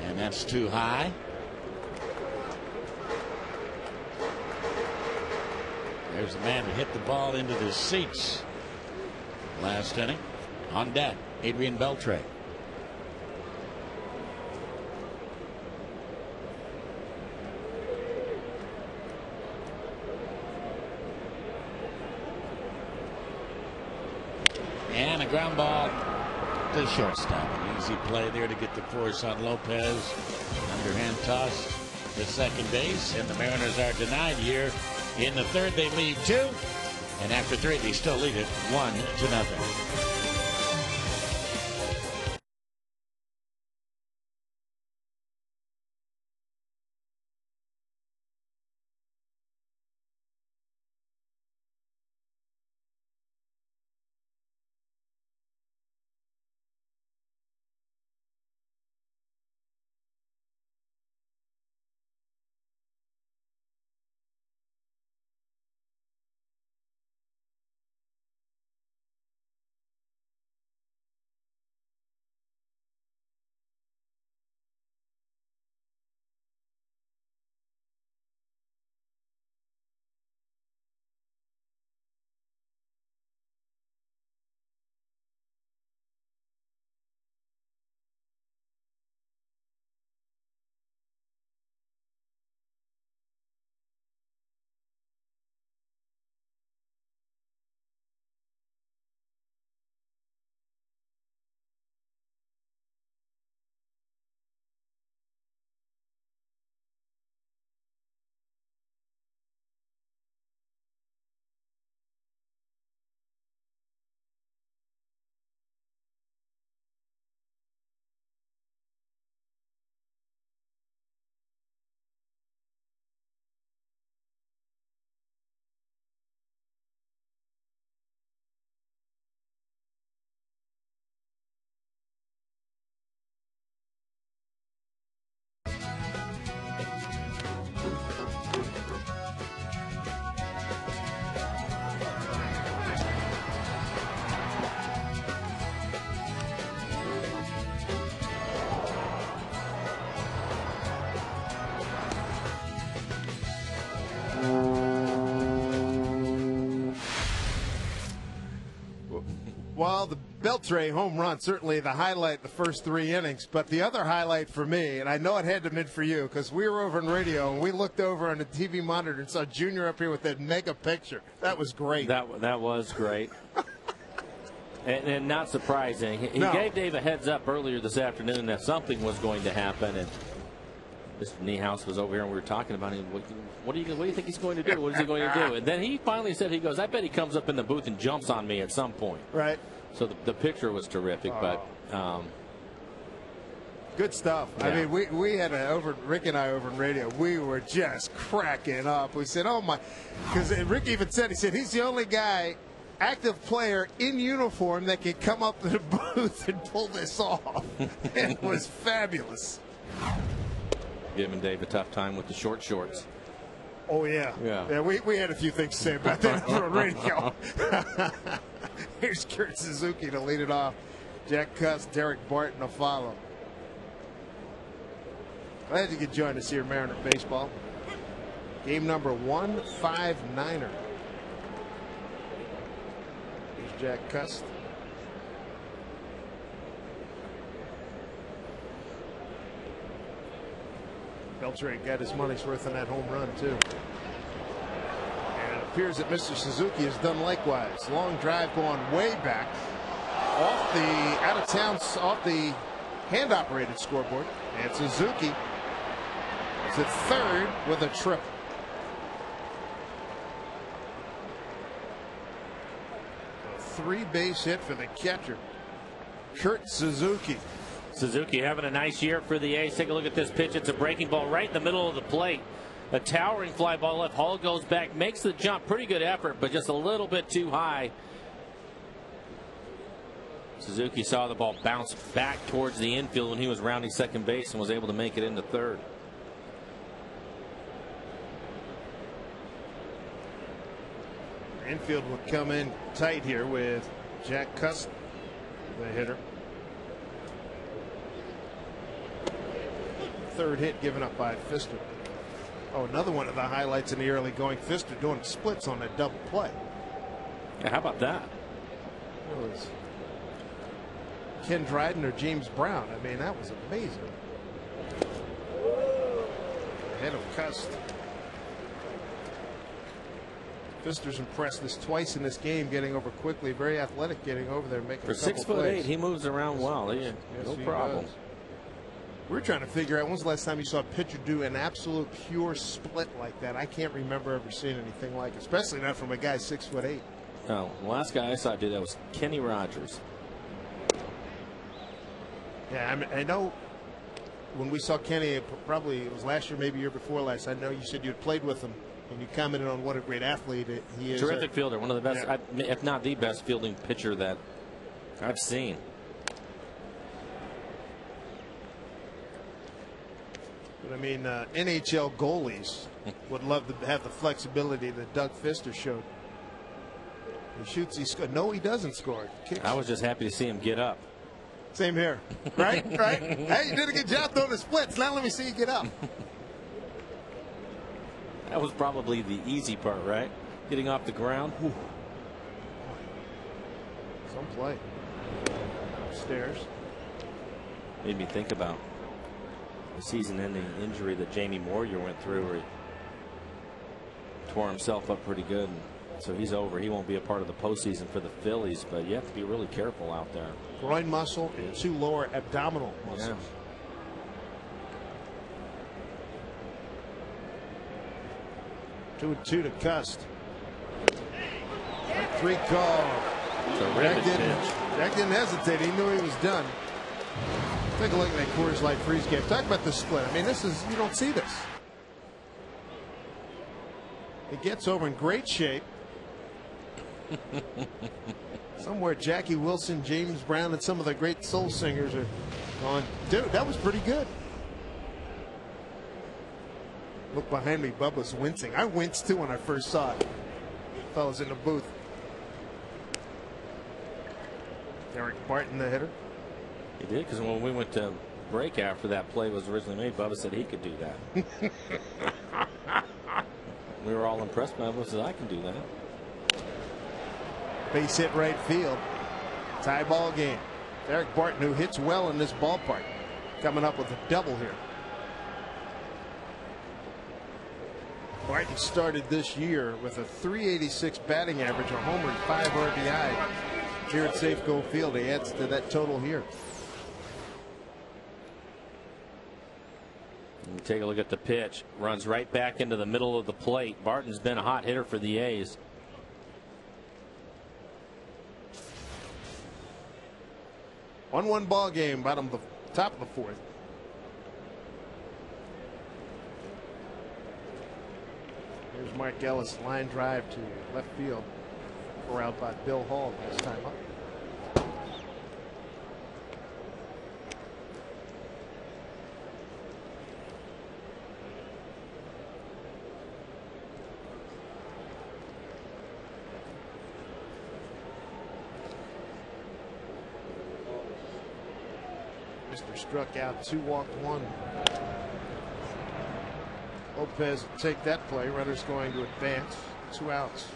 And that's too high. There's the man who hit the ball into the seats last inning. On deck, Adrian Beltre. And a ground ball to shortstop. An easy play there to get the force on Lopez. Underhand toss to second base. And the Mariners are denied here. In the third, they lead 2. And after 3, they still lead it 1-0. Well, the Beltre home run, certainly the highlight the first 3 innings. But the other highlight for me, and I know it had to have been for you, because we were over in radio, and we looked over on the TV monitor and saw Junior up here with that mega picture. That was great. That was great. and not surprising. He gave Dave a heads up earlier this afternoon that something was going to happen. And Mr. Niehaus was over here, and we were talking about him. What do you think he's going to do? What is he going to do? And then he finally said, he goes, I bet he comes up in the booth and jumps on me at some point. Right. So the picture was terrific, but good stuff. Yeah. I mean, we had Rick and I over in radio. We were just cracking up. We said, oh my, because Rick even said, he's the only guy, active player in uniform, that can come up to the booth and pull this off. It was fabulous. Giving Dave a tough time with the short shorts. Oh, yeah. Yeah, we had a few things to say about that on radio. Here's Kurt Suzuki to lead it off. Jack Cuss, Derek Barton to follow. Glad you could join us here, Mariner Baseball. Game number 159er. Here's Jack Cuss. Beltre got his money's worth on that home run, too. And it appears that Mr. Suzuki has done likewise. Long drive going way back off the out of town, off the hand operated scoreboard. And Suzuki is at third with a triple. A 3-base hit for the catcher, Kurt Suzuki. Suzuki having a nice year for the A's. Take a look at this pitch. It's a breaking ball right in the middle of the plate. A towering fly ball left. Hall goes back, makes the jump. Pretty good effort, but just a little bit too high. Suzuki saw the ball bounce back towards the infield when he was rounding second base and was able to make it into third. Infield will come in tight here with Jack Cuss, the hitter. Third hit given up by Fister. Oh, another one of the highlights in the early going. Fister doing splits on that double play. Yeah, how about that? It was Ken Dryden or James Brown. I mean, that was amazing. Ahead of Cuss. Fister's impressed this twice in this game, getting over quickly. Very athletic, getting over there, making for a couple 6'8", plays. he moves around well. Yes, no problem. We're trying to figure out when's the last time you saw a pitcher do an absolute pure split like that. I can't remember ever seeing anything like it, especially not from a guy 6'8". No, the last guy I saw do that was Kenny Rogers. Yeah, I know when we saw Kenny, probably it was last year, maybe year before last. I know you said you had played with him, and you commented on what a great athlete he is. Terrific fielder, one of the best, if not the best fielding pitcher that I've seen. But I mean, NHL goalies would love to have the flexibility that Doug Fister showed. He shoots, he scores. No, he doesn't score. I was just happy to see him get up. Same here. Right? Right? Hey, you did a good job throwing the splits. Now let me see you get up. That was probably the easy part, right? Getting off the ground. Whew. Some play. Upstairs. Made me think about the season-ending injury that Jamie Moyer went through, where he tore himself up pretty good. And so he's over. He won't be a part of the postseason for the Phillies, but you have to be really careful out there. Groin muscle and 2 lower abdominal muscles. Yeah. 2-2 to Cuss. 3 call. Jack didn't hesitate. He knew he was done. Take a look at that Coors Light freeze game. Talk about the split. I mean, this is, you don't see this. It gets over in great shape. Somewhere Jackie Wilson, James Brown, and some of the great soul singers are going, dude, that was pretty good. Look behind me, Bubba's wincing. I winced too when I first saw it. Fellas in the booth. Derek Barton, the hitter. He did, because when we went to break after that play was originally made, Bubba said he could do that. We were all impressed by Bubba said, I can do that. Base hit right field. Tie ball game. Derek Barton, who hits well in this ballpark, coming up with a double here. Barton started this year with a .386 batting average, a homer, and 5 RBI here at Safeco Field. He adds to that total here. Take a look at the pitch. Runs right back into the middle of the plate. Barton's been a hot hitter for the A's. One ball game, bottom of the top of the fourth. Here's Mark Ellis, line drive to left field. Corralled by Bill Hall last time up. Mr. struck out, 2 walked 1. Lopez will take that play. Runners going to advance. 2 outs.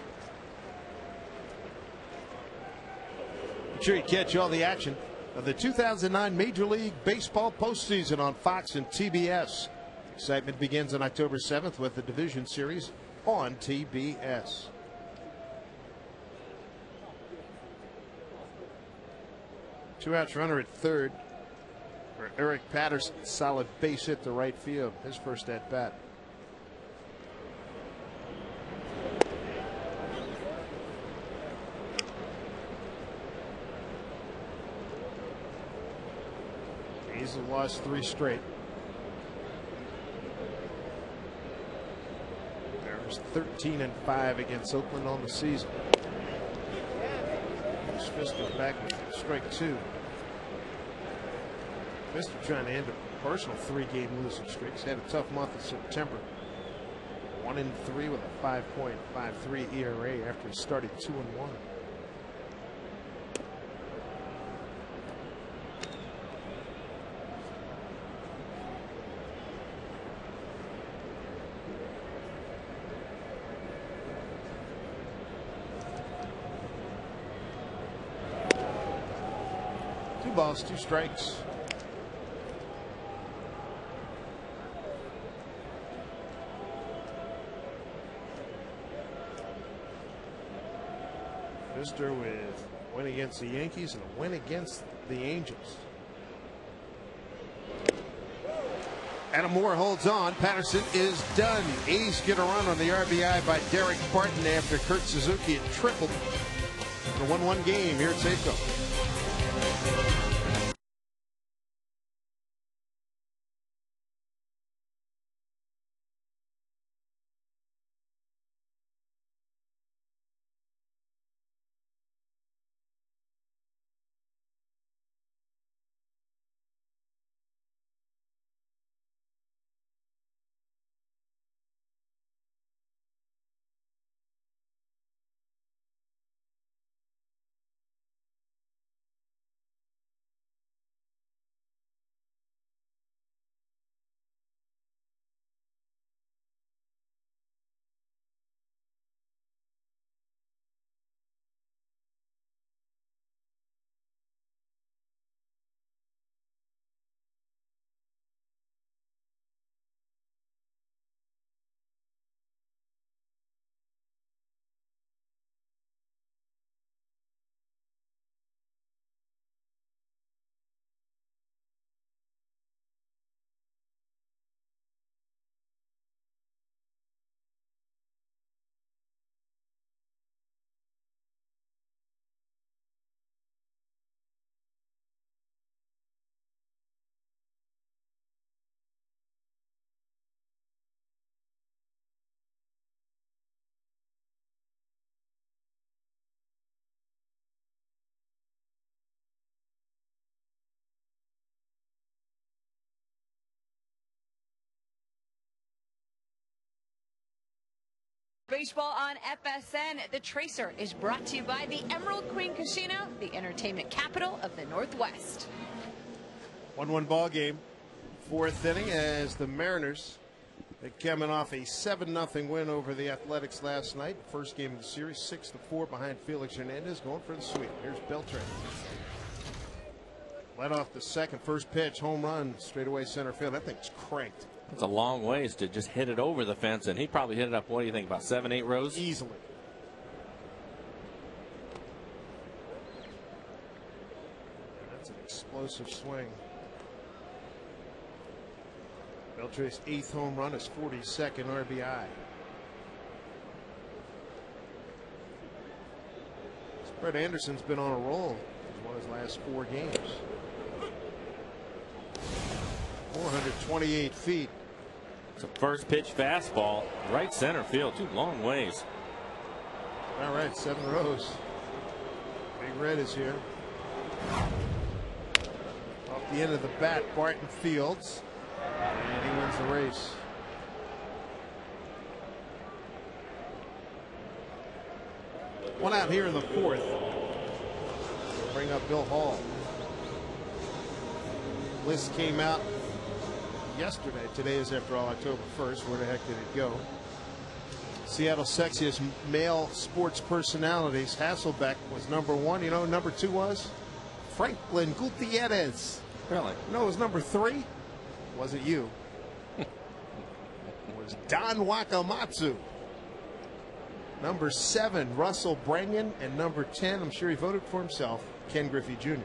Be sure you catch all the action of the 2009 Major League Baseball postseason on Fox and TBS. Excitement begins on October 7th with the Division Series on TBS. Two outs, runner at third for Eric Patterson. Solid base hit to right field. His first at bat. A's have lost 3 straight. There's 13-5 against Oakland on the season. Fister back with strike 2. Fister trying to end a personal 3-game losing streak. He's had a tough month in September. 1-3 with a 5.53 ERA after he started 2-1. Balls, 2 strikes. Fister with a win against the Yankees and a win against the Angels. Adam Moore holds on. Patterson is done. A's get a run on the RBI by Derek Barton after Kurt Suzuki had tripled in a 1-1 game here at Safeco. Baseball on FSN. The Tracer is brought to you by the Emerald Queen Casino, the entertainment capital of the Northwest. 1-1 ball game. 4th inning as the Mariners They're coming off a 7-0 win over the Athletics last night. First game of the series, 6-4 behind Felix Hernandez, going for the sweep. Here's Beltran. Led off the second, first pitch, home run, straightaway center field. That thing's cranked. It's a long ways to just hit it over the fence, and he probably hit it up, what do you think, about 7-8 rows? Easily. That's an explosive swing. Beltran's 8th home run, his 42nd RBI. Brett Anderson's been on a roll. He's won his last 4 games. 428 feet. It's a first pitch fastball, right center field, 2 long ways. All right, 7 rows. Big Red is here. Off the end of the bat, Barton Fields. And he wins the race. One out here in the 4th. Bring up Bill Hall. List came out yesterday. Today is, after all, October 1st. Where the heck did it go? Seattle's sexiest male sports personalities. Hasselbeck was number 1. You know who number 2 was? Franklin Gutierrez. Really? No, it was number 3. Wasn't you. It was Don Wakamatsu. Number 7, Russell Branyan. And number 10, I'm sure he voted for himself, Ken Griffey Jr.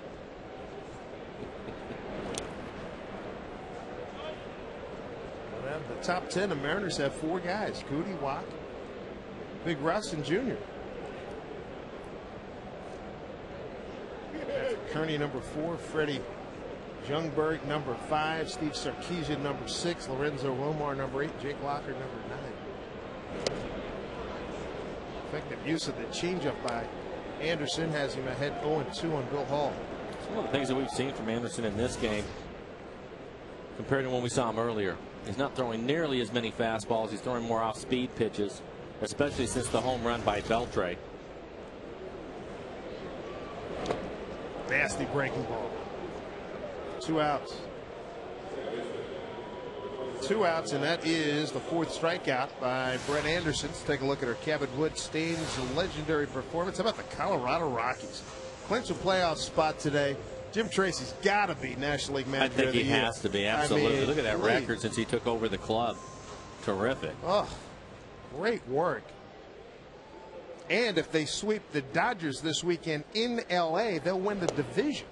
Well, the top 10, the Mariners have 4 guys. Cootie, Wack, Big Russ, and Jr. Kearney, number 4. Freddie Jungberg, number 5. Steve Sarkisian, number 6. Lorenzo Romar, number 8. Jake Locker, number 9. Effective use of the changeup by Anderson has him ahead 0-2 on Bill Hall. It's one of the things that we've seen from Anderson in this game compared to when we saw him earlier. He's not throwing nearly as many fastballs. He's throwing more off-speed pitches, especially since the home run by Beltre. Nasty breaking ball. 2 outs. 2 outs, and that is the 4th strikeout by Brett Anderson. Let's take a look at our Cabot Wood Stains legendary performance. How about the Colorado Rockies? Clinch a playoff spot today. Jim Tracy's got to be National League Manager I think of the he year. has to be, absolutely. I mean, look at that record since he took over the club. Terrific. Oh, great work. And if they sweep the Dodgers this weekend in L.A., they'll win the division.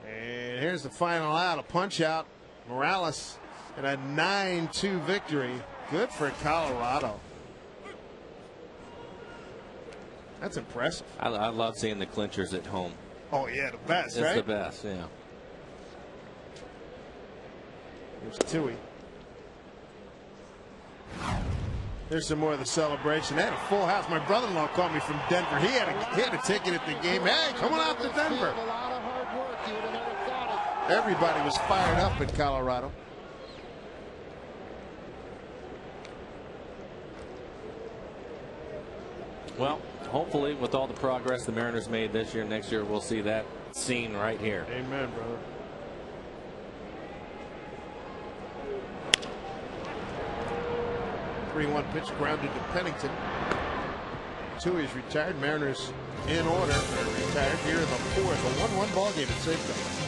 And here's the final out, a punch out. Morales and a 9-2 victory. Good for Colorado. That's impressive. I love seeing the clinchers at home. Oh, yeah, the best, It's right? the best, yeah. Here's Tui. There's some more of the celebration. They had a full house. My brother-in-law called me from Denver. He had a ticket at the game. Hey, come on out to Denver. Everybody was fired up in Colorado. Well, hopefully with all the progress the Mariners made this year, next year we'll see that scene right here. Amen, brother. Three-1 pitch grounded to Pennington. Tui's retired. Mariners in order. They're retired here in the 4th. A 1-1 ball game at Safeco.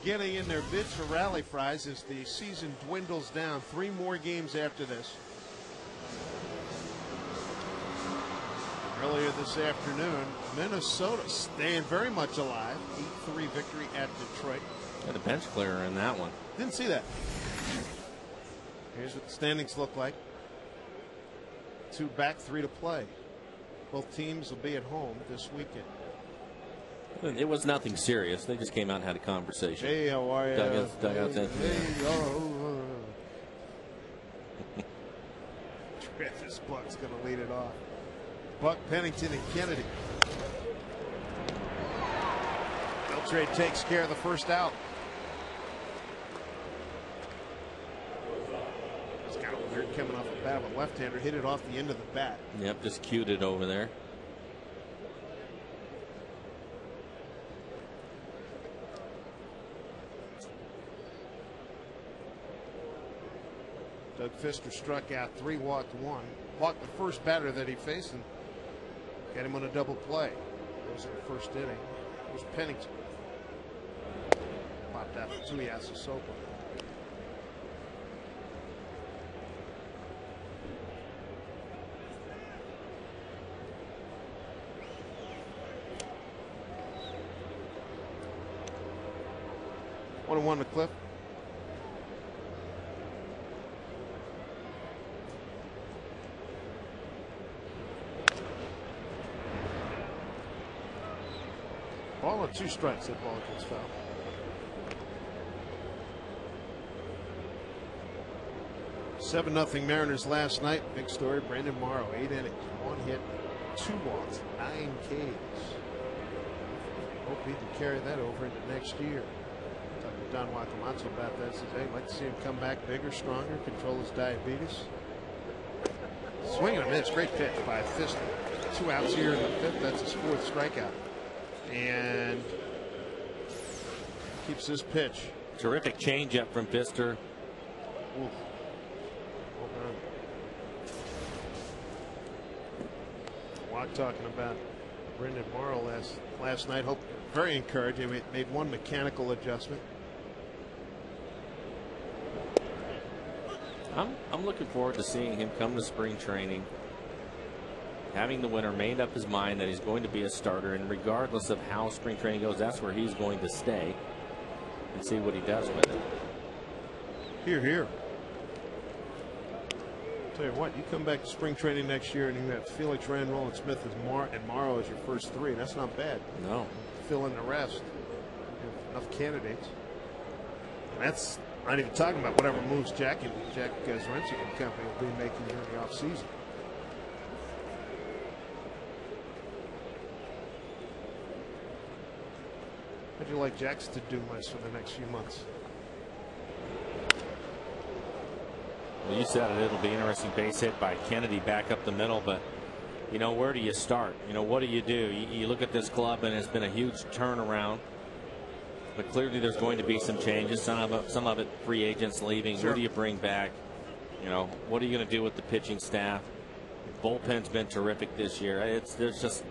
Getting in their bids for rally fries as the season dwindles down. 3 more games after this. Earlier this afternoon, Minnesota staying very much alive. 8-3 victory at Detroit. Got a bench clearer in that one. Didn't see that. Here's what the standings look like. 2 back, 3 to play. Both teams will be at home this weekend. It was nothing serious. They just came out and had a conversation. Hey, how are you? Dugouts Travis Buck's going to lead it off. Buck, Pennington, and Kennedy. Beltre takes care of the first out. It's kind of weird coming off the bat. A left-hander hit it off the end of the bat. Yep, just cued it over there. Doug Fister struck out 3, walked 1. Walked the first batter that he faced and got him on a double play. It was in the first inning. It was Pennington. Popped out for Tuiasa Sopa. One and one to Cliff. Ball on 2 strikes. That ball gets foul. Seven 0 Mariners last night. Big story. Brandon Morrow, 8 innings, 1 hit, 2 walks, 9 Ks. Hope he can carry that over into next year. Talking to Don Wakamatsu about that. Says, hey, I'd like to see him come back bigger, stronger, control his diabetes. Swing and a miss. Great pitch by Fister. 2 outs here in the 5th. That's his 4th strikeout. And keeps his pitch. Terrific changeup from Fister. Oof. Well done. Watt talking about Brendan Morrow last night. Hope very encouraged. He made 1 mechanical adjustment. I'm looking forward to seeing him come to spring training, having the winner made up his mind that he's going to be a starter, and regardless of how spring training goes, that's where he's going to stay, and see what he does with it. Here, here. Tell you what, you come back to spring training next year and you have Felix, Randall, and Smith and Morrow as your first 3. That's not bad. No. Fill in the rest. You have enough candidates. And that's not even talking about whatever moves Jack Zrenchik and company will be making during the offseason. How'd you like Jack's to-do list for the next few months? Well, you said it. It'll be interesting. Base hit by Kennedy back up the middle, but you know, where do you start? You know, what do? You look at this club, and it's been a huge turnaround. But clearly, there's going to be some changes. Some of it free agents leaving. Sure. Who do you bring back? You know, what are you going to do with the pitching staff? Bullpen's been terrific this year. There's just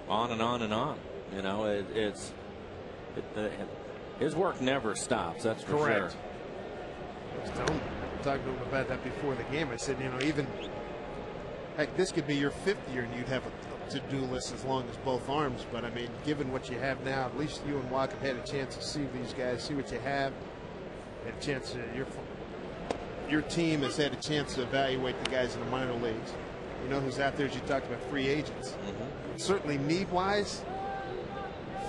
on and on and on. You know, his work never stops. That's for Correct. sure. I was talking to him about that before the game. I said, you know, even heck, this could be your 5th year and you'd have a to-do list as long as both arms. But I mean, given what you have now, at least you and Watt have had a chance to see these guys, see what you have. Had a chance to, your team has had a chance to evaluate the guys in the minor leagues. You know who's out there, as you talked about, free agents. Mm-hmm. Certainly need-wise,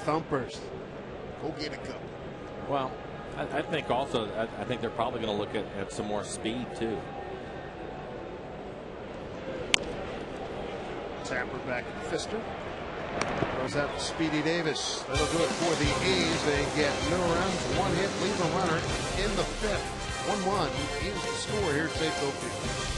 thumpers. Go get a couple. Well, I think also, I think they're probably going to look at some more speed too. Tapper back to Fister. Goes out to Speedy Davis. That'll do it for the A's. They get no runs, 1 hit, leave a runner in the 5th. 1-1 is the score here at Safeco Field.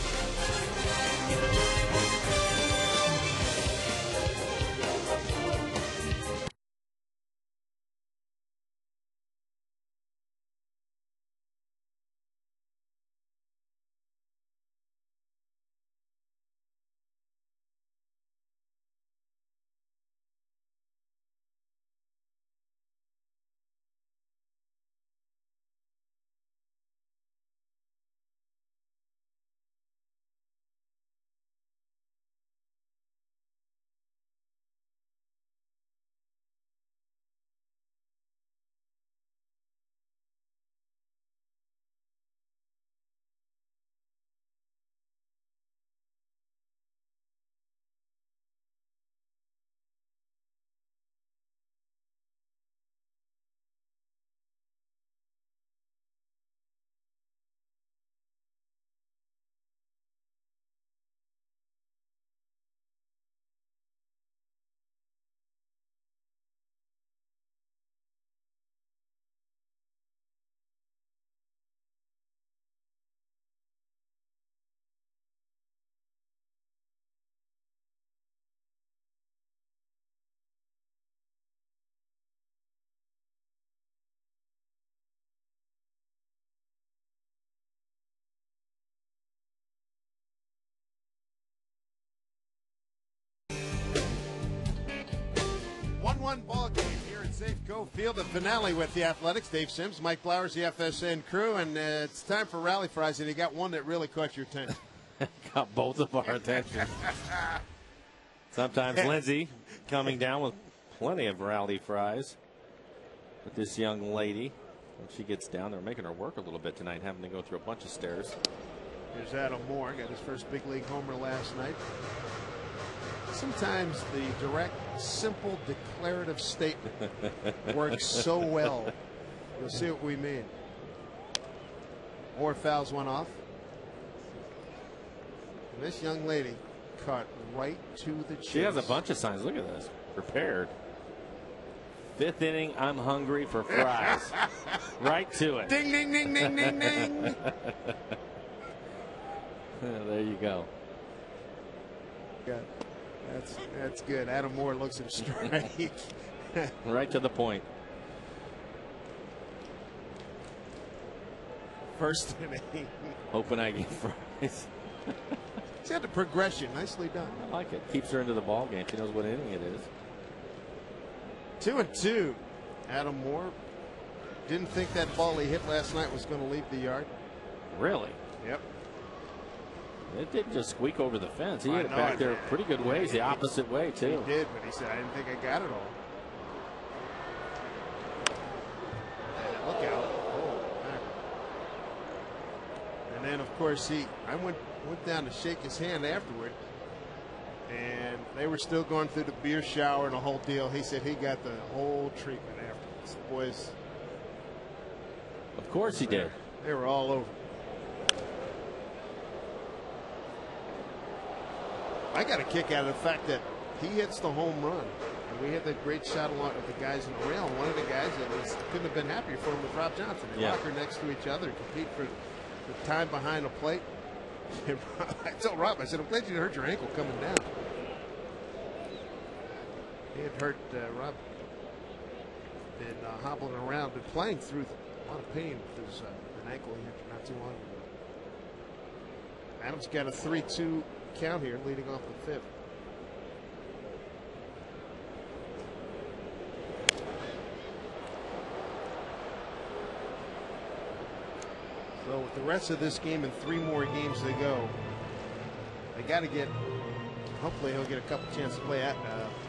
3-1 ball game here at Safeco Field. The finale with the Athletics. Dave Sims, Mike Flowers, the FSN crew, and it's time for Rally Fries, and you got one that really caught your attention. Got both of our attention. Sometimes Lindsay coming down with plenty of Rally Fries. But this young lady, when she gets down, they're making her work a little bit tonight, having to go through a bunch of stairs. Here's Adam Moore, got his first big league homer last night. Sometimes the direct, simple, declarative statement works so well. You'll see what we mean. Moore fouls one off. And this young lady caught right to the chase. She has a bunch of signs. Look at this. Prepared. 5th inning, I'm hungry for fries. Right to it. Ding, ding, ding, ding, ding, ding. There you go. That's good. Adam Moore looks him straight. Right to the point. First inning. Hoping I get fries. He's had the progression. Nicely done. I like it. Keeps her into the ball game. She knows what inning it is. 2-2. Adam Moore didn't think that ball he hit last night was going to leave the yard. Really? Yep. It didn't just squeak over the fence. He hit it back there pretty good ways, the opposite way, too. He did, but he said, I didn't think I got it all. Look out. Oh, man. And then, of course, I went down to shake his hand afterward, and they were still going through the beer shower and the whole deal. He said he got the whole treatment afterwards. The boys. Of course he did. They were all over. I got a kick out of the fact that he hits the home run. And we had that great shot along with the guys in the rail. And one of the guys that couldn't have been happier for him was Rob Johnson. They lock her next to each other, compete for the time behind the plate. I told Rob, I said, I'm glad you hurt your ankle coming down. He had hurt Rob. Been hobbling around, been playing through a lot of pain with his an ankle he had not too long ago. Adams got a 3-2 count here, leading off the 5th. So with the rest of this game and 3 more games to go, they got to get. Hopefully, he'll get a couple chances to play at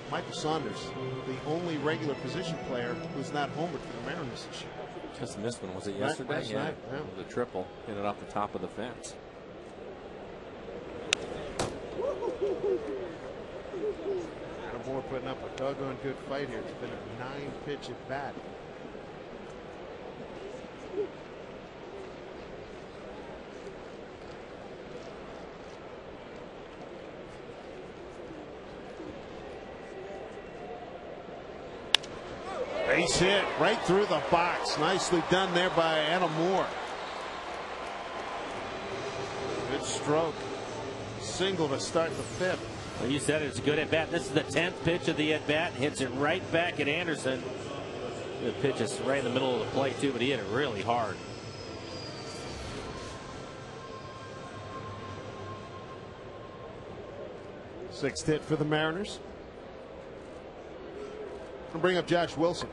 Michael Saunders, the only regular position player who's not homered for the Mariners this year. Just missed one. Was it yesterday? Last night, yeah. The triple. Hit it off the top of the fence. Adam Moore putting up a doggone good fight here. It's been a 9-pitch at bat. Base hit right through the box. Nicely done there by Adam Moore. Good stroke. Single to start the 5th. Well, you said it's good at bat. This is the 10th pitch of the at bat. Hits it right back at Anderson. The pitch is right in the middle of the plate too, but he hit it really hard. Sixth hit for the Mariners. I'll bring up Josh Wilson.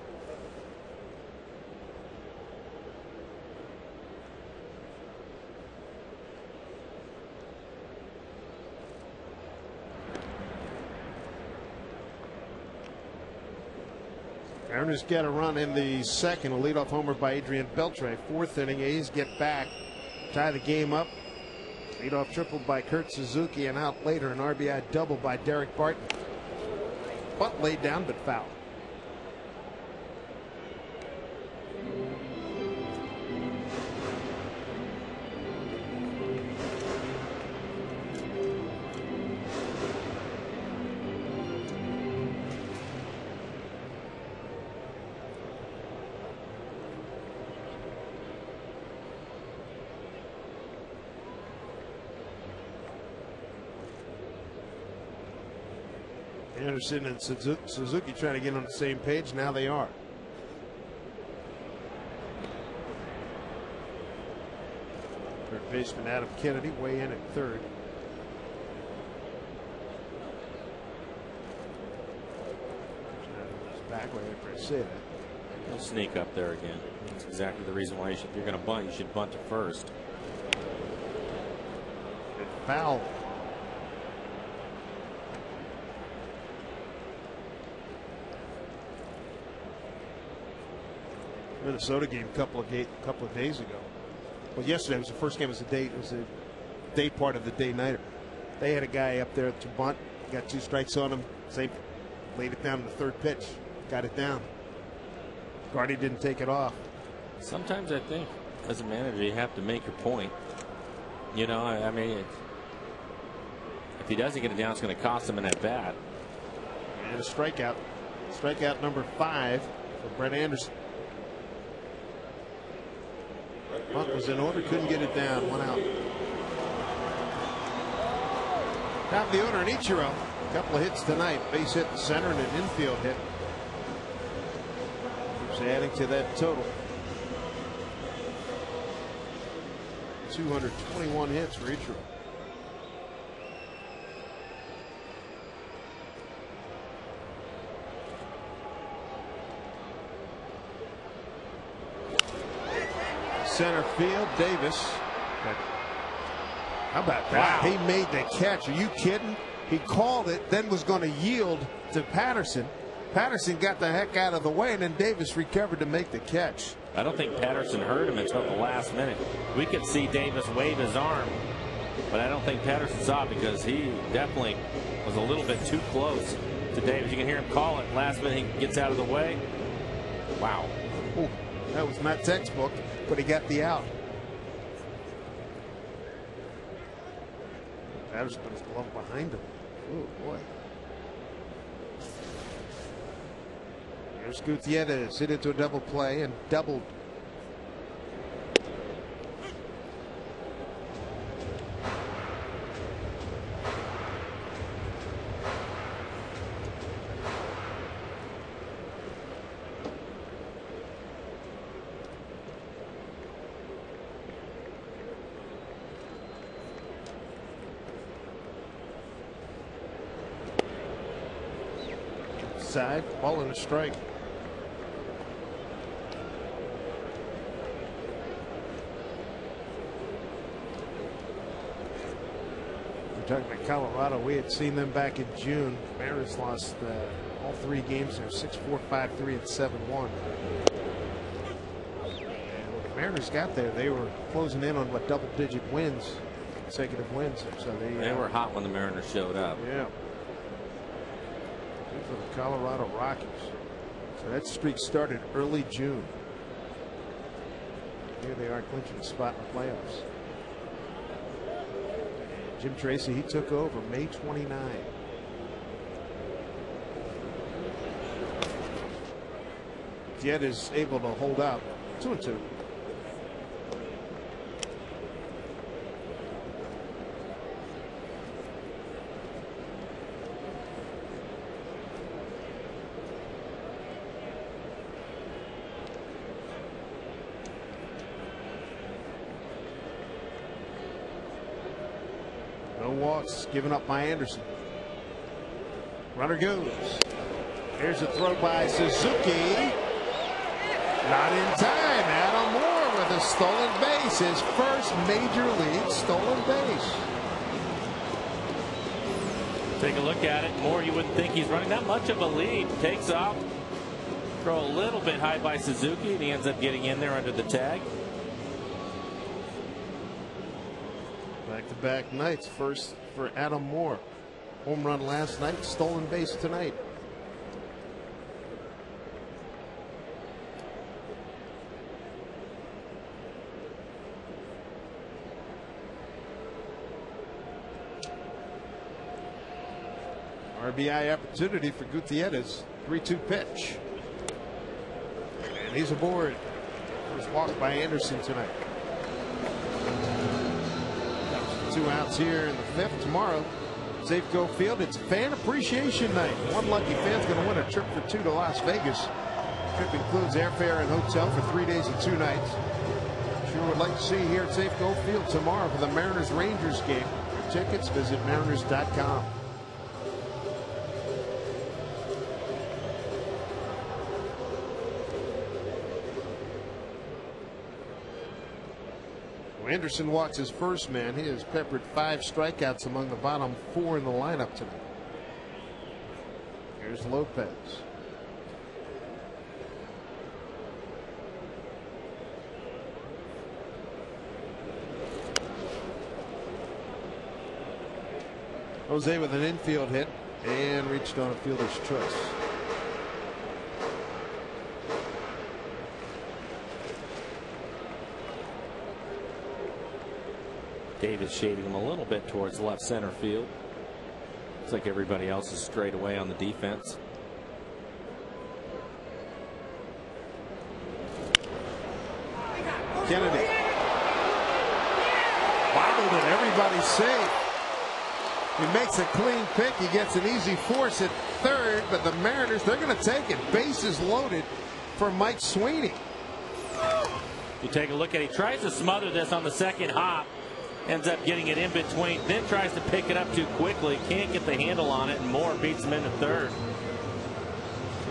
Mariners get a run in the second. A leadoff homer by Adrian Beltre. 4th inning, A's get back, tie the game up. Leadoff triple by Kurt Suzuki, and out later an RBI double by Derek Barton. Butt laid down but foul. Anderson and Suzuki trying to get on the same page. Now they are. Third baseman Adam Kennedy weigh in at 3rd. back way after I say that. He'll sneak up there again. That's exactly the reason why if you're going to bunt, you should bunt to first. Good foul. Minnesota game a couple of days ago. Well, yesterday was the first game. It was a day part of the day nighter. They had a guy up there to bunt. Got 2 strikes on him. They laid it down in the 3rd pitch. Got it down. Gardy didn't take it off. Sometimes I think as a manager you have to make your point. You know, I mean, if he doesn't get it down, it's going to cost him an at bat. And a strikeout. Strikeout number 5 for Brett Anderson. Bunt was in order, couldn't get it down. 1 out. Top of the order in Ichiro. A couple of hits tonight. Base hit in center and an infield hit. Keeps adding to that total. 221 hits for Ichiro. Center field, Davis. How about that? Wow. He made the catch. Are you kidding? He called it, then was going to yield to Patterson. Patterson got the heck out of the way, and then Davis recovered to make the catch. I don't think Patterson heard him until the last minute. We could see Davis wave his arm, but I don't think Patterson saw it because he definitely was a little bit too close to Davis. You can hear him call it. Last minute, he gets out of the way. Wow. Ooh, that was not textbook, but he got the out. Patterson put his glove behind him. Oh, boy. Here's Gutierrez. Hit into a double play and doubled. Side, ball and a strike. We're talking about Colorado. We had seen them back in June. Mariners lost all 3 games there, 6-4, 5-3, and 7-1. And when the Mariners got there, they were closing in on what, double-digit wins, consecutive wins. So They were hot when the Mariners showed up. Yeah. For the Colorado Rockies. So that streak started early June. Here they are clinching a spot in the playoffs. And Jim Tracy, he took over May 29. Yet is able to hold out 2-2. No walks given up by Anderson. Runner goes. Here's a throw by Suzuki. Not in time. Adam Moore with a stolen base. His first major league stolen base. Take a look at it. Moore, you wouldn't think he's running that much of a lead. Takes off. Throw a little bit high by Suzuki, and he ends up getting in there under the tag. Back-to-back nights. First for Adam Moore. Home run last night, stolen base tonight. RBI opportunity for Gutierrez. 3-2 pitch. And he's aboard. First walk by Anderson tonight. 2 outs here in the 5th. Tomorrow, Safeco Field, it's fan appreciation night. One lucky fan's going to win a trip for 2 to Las Vegas. Trip includes airfare and hotel for 3 days and 2 nights. Sure would like to see you here at Safeco Field tomorrow for the Mariners-Rangers game. For tickets, visit Mariners.com. Anderson walks his first man. He has peppered 5 strikeouts among the bottom 4 in the lineup tonight. Here's Lopez. Jose with an infield hit and reached on a fielder's choice. Davis shading him a little bit towards left center field. Looks like everybody else is straight away on the defense. Kennedy. Bobbled it. Everybody's safe. He makes a clean pick. He gets an easy force at third, but the Mariners, they're going to take it. Bases loaded for Mike Sweeney. You take a look at it. He tries to smother this on the second hop. Ends up getting it in between. Then tries to pick it up too quickly. Can't get the handle on it, and Moore beats him into third.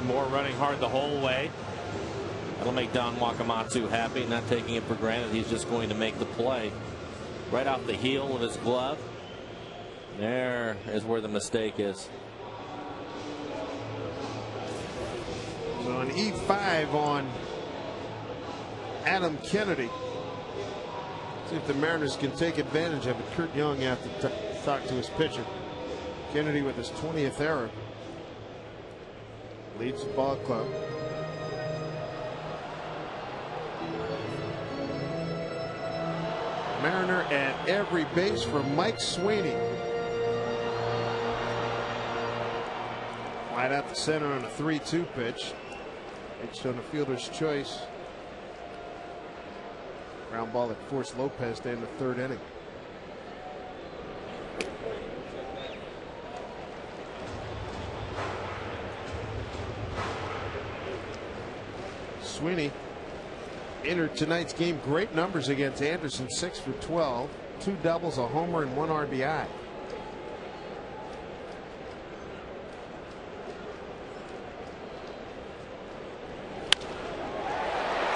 Moore running hard the whole way. That'll make Don Wakamatsu happy, not taking it for granted. He's just going to make the play. Right off the heel of his glove. There is where the mistake is. So an E5 on Adam Kennedy. See if the Mariners can take advantage of it. Kurt Young out to talk to his pitcher. Kennedy with his 20th error. Leads the ball club. Mariner at every base for Mike Sweeney. Right out the center on a 3-2 pitch. Pitched on a fielder's choice. Ground ball that forced Lopez to end the third inning. Sweeney entered tonight's game great numbers against Anderson. 6 for 12, 2 doubles, a homer, and 1 RBI.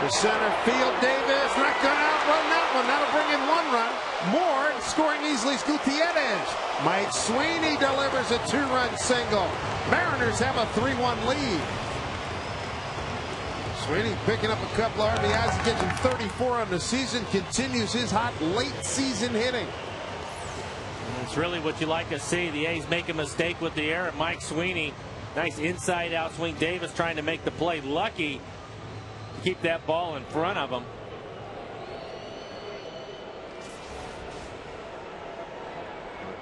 To center field, Davis not going to outrun that one. That'll bring in 1 run. Moore scoring easily is Gutierrez. Mike Sweeney delivers a 2-run single. Mariners have a 3-1 lead. Sweeney picking up a couple of RBIs. He gets him 34 on the season. Continues his hot late season hitting. It's really what you like to see. The A's make a mistake with the error. Mike Sweeney, nice inside out swing. Davis trying to make the play. Lucky to keep that ball in front of him.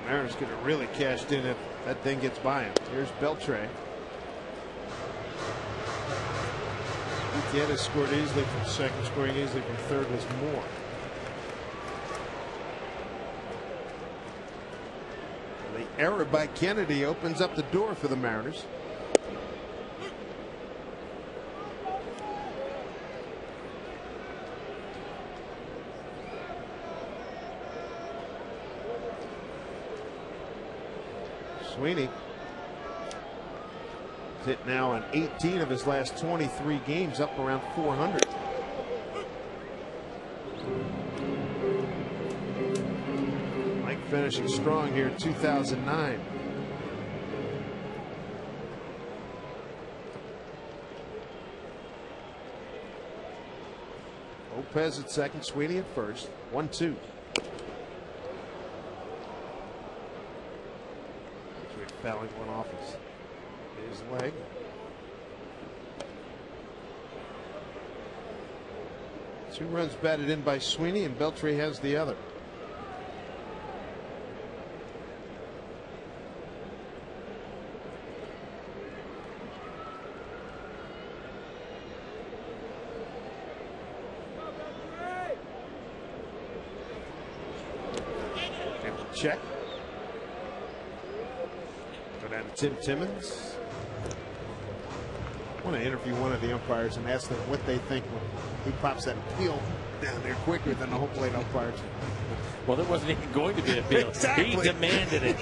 Mariners could have really cashed in if that thing gets by him. Here's Beltre. Gutierrez scored easily from second. Scoring easily from third was Moore. The error by Kennedy opens up the door for the Mariners. Sweeney is hit now on 18 of his last 23 games, up around 400. Mike finishing strong here in 2009. Lopez at second, Sweeney at first. 1-2. Fouling one off his leg. Two runs batted in by Sweeney, and Beltre has the other. And check. Down to Tim Timmons. I want to interview one of the umpires and ask them what they think when he pops that appeal down there quicker than the home plate umpires. Well, there wasn't even going to be an appeal. Exactly. He demanded it.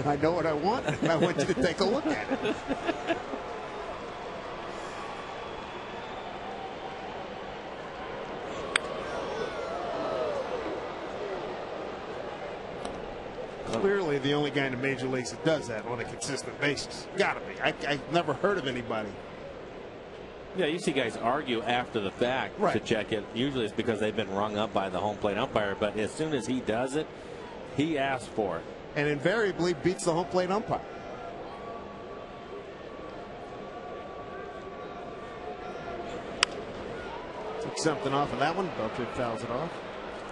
I know what I want. I want you to take a look at it. clearly the only guy in the major leagues that does that on a consistent basis. Gotta be. I've never heard of anybody. Yeah, you see guys argue after the fact to check it. Usually it's because they've been rung up by the home plate umpire, but as soon as he does it, he asks for it. And invariably beats the home plate umpire. Took something off of that one. Beltre fouls it off.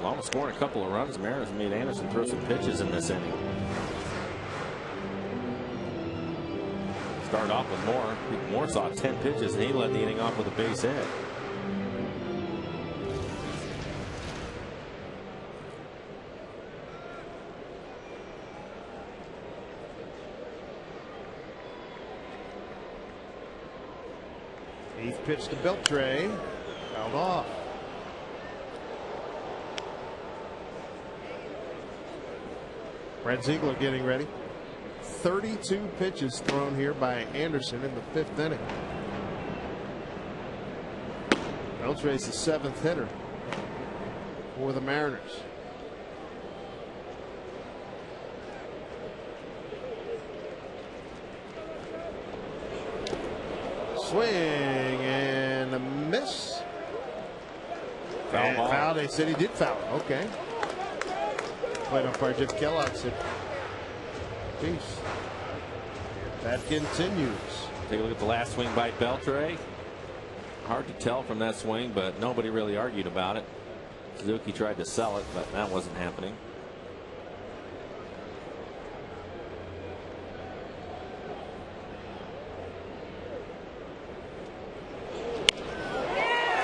Along with scoring a couple of runs, Mariners made Anderson throw some pitches in this inning. Started off with Moore. Moore saw 10 pitches, and he led the inning off with a base hit. Eighth pitch to Beltre. Fouled off. Brad Ziegler getting ready. 32 pitches thrown here by Anderson in the 5th inning. Beltre's the 7th hitter for the Mariners. Swing and a miss. Foul. They said he did foul. Okay. Plate umpire Jim Kellogg said, peace. That continues. Take a look at the last swing by Beltre. Hard to tell from that swing, but nobody really argued about it. Suzuki tried to sell it, but that wasn't happening.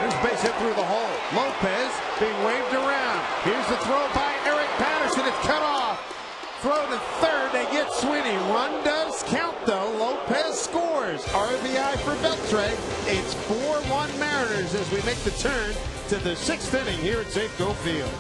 There's a base hit through the hole. Lopez being waved around. Here's the throw by Eric Patterson. It's cut off. Throw to third. They get Sweeney. Run does count, though. Lopez scores. RBI for Beltre. It's 4-1 Mariners as we make the turn to the 6th inning here at Safeco Field.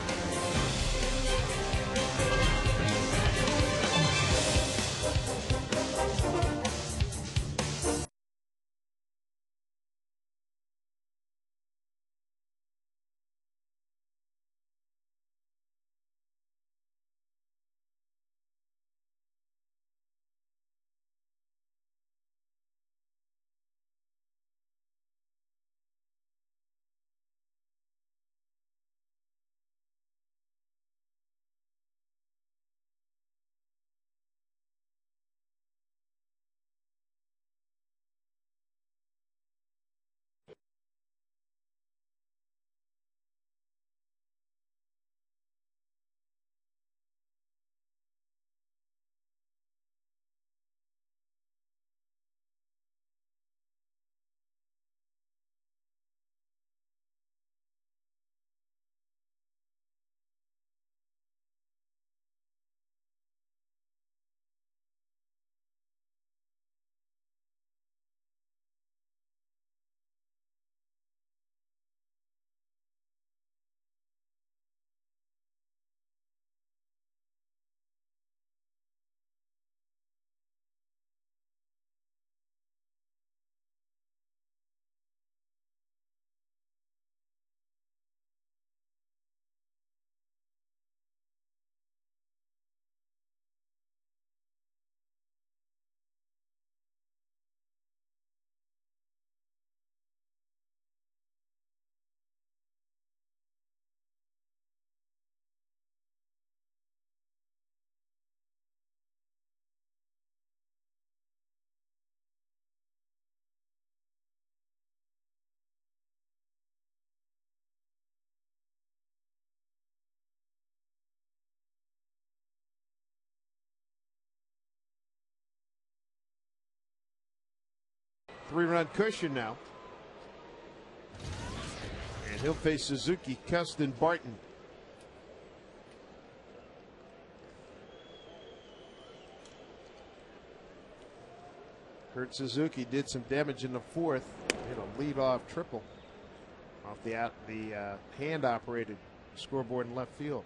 Three-run cushion now. And he'll face Suzuki, Custon, Barton. Kurt Suzuki did some damage in the 4th. Hit a lead-off triple off the hand-operated scoreboard in left field.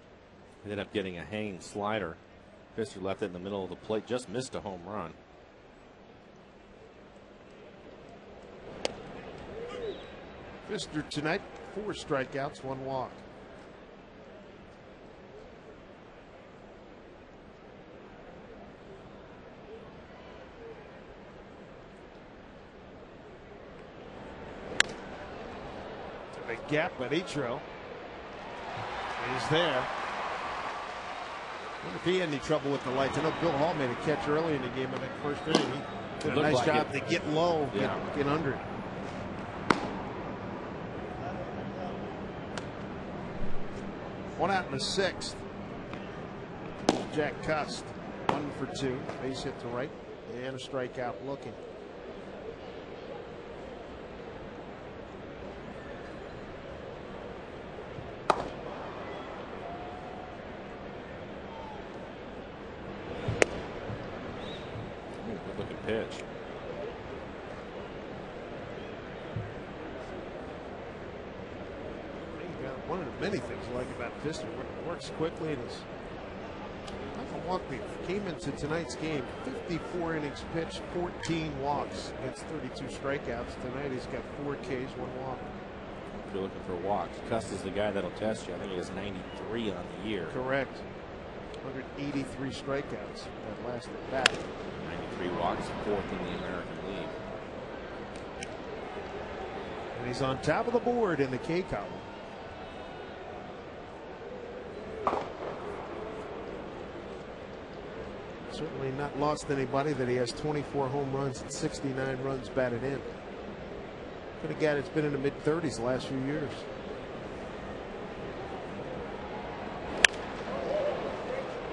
Ended up getting a hanging slider. Pfister left it in the middle of the plate. Just missed a home run. Pfister tonight, 4 strikeouts, 1 walk. The gap, but Ichiro is there. I wonder if he had any trouble with the lights. I know Bill Hall made a catch early in the game in that first inning. He did a nice job to get low, get under it. One out in the sixth. Jack Cust, 1 for 2, base hit to right, and a strikeout looking. Good looking pitch. One of the many things I like about Fister, works quickly and is came into tonight's game 54 innings pitched, 14 walks against 32 strikeouts. Tonight he's got 4 Ks, 1 walk. If you're looking for walks, Cust is the guy that'll test you. I think he has 93 on the year. Correct. 183 strikeouts that last at bat. 93 walks, 4th in the American League. And he's on top of the board in the K column. Certainly not lost anybody that he has 24 home runs and 69 runs batted in. But again, it's been in the mid-30s the last few years.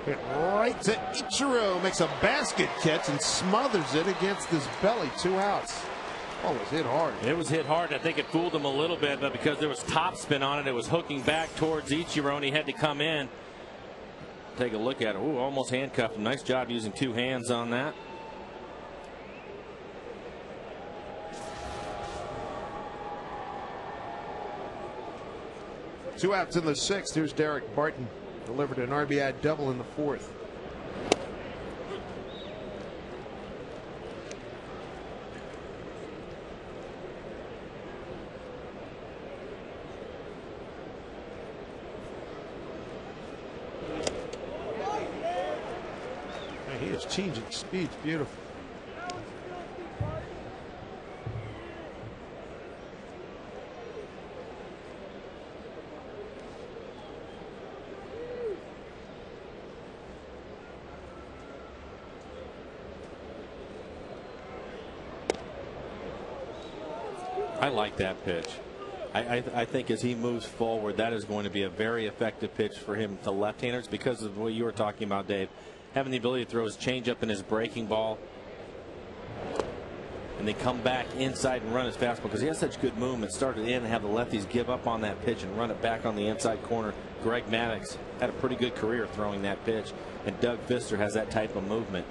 Hit right to Ichiro, makes a basket catch and smothers it against his belly. 2 outs. Oh, it was hit hard. It was hit hard. I think it fooled him a little bit, but because there was topspin on it, it was hooking back towards Ichiro, and he had to come in. Take a look at it. Ooh, almost handcuffed him. Nice job using 2 hands on that. Two outs in the 6th. Here's Derek Barton. Delivered an RBI double in the 4th. He is changing speeds. Beautiful. I like that pitch. I think as he moves forward, that is going to be a very effective pitch for him to left-handers because of what you were talking about, Dave. Having the ability to throw his changeup and his breaking ball, and they come back inside and run his fastball because he has such good movement. Started in and have the lefties give up on that pitch and run it back on the inside corner. Greg Maddux had a pretty good career throwing that pitch, and Doug Fister has that type of movement.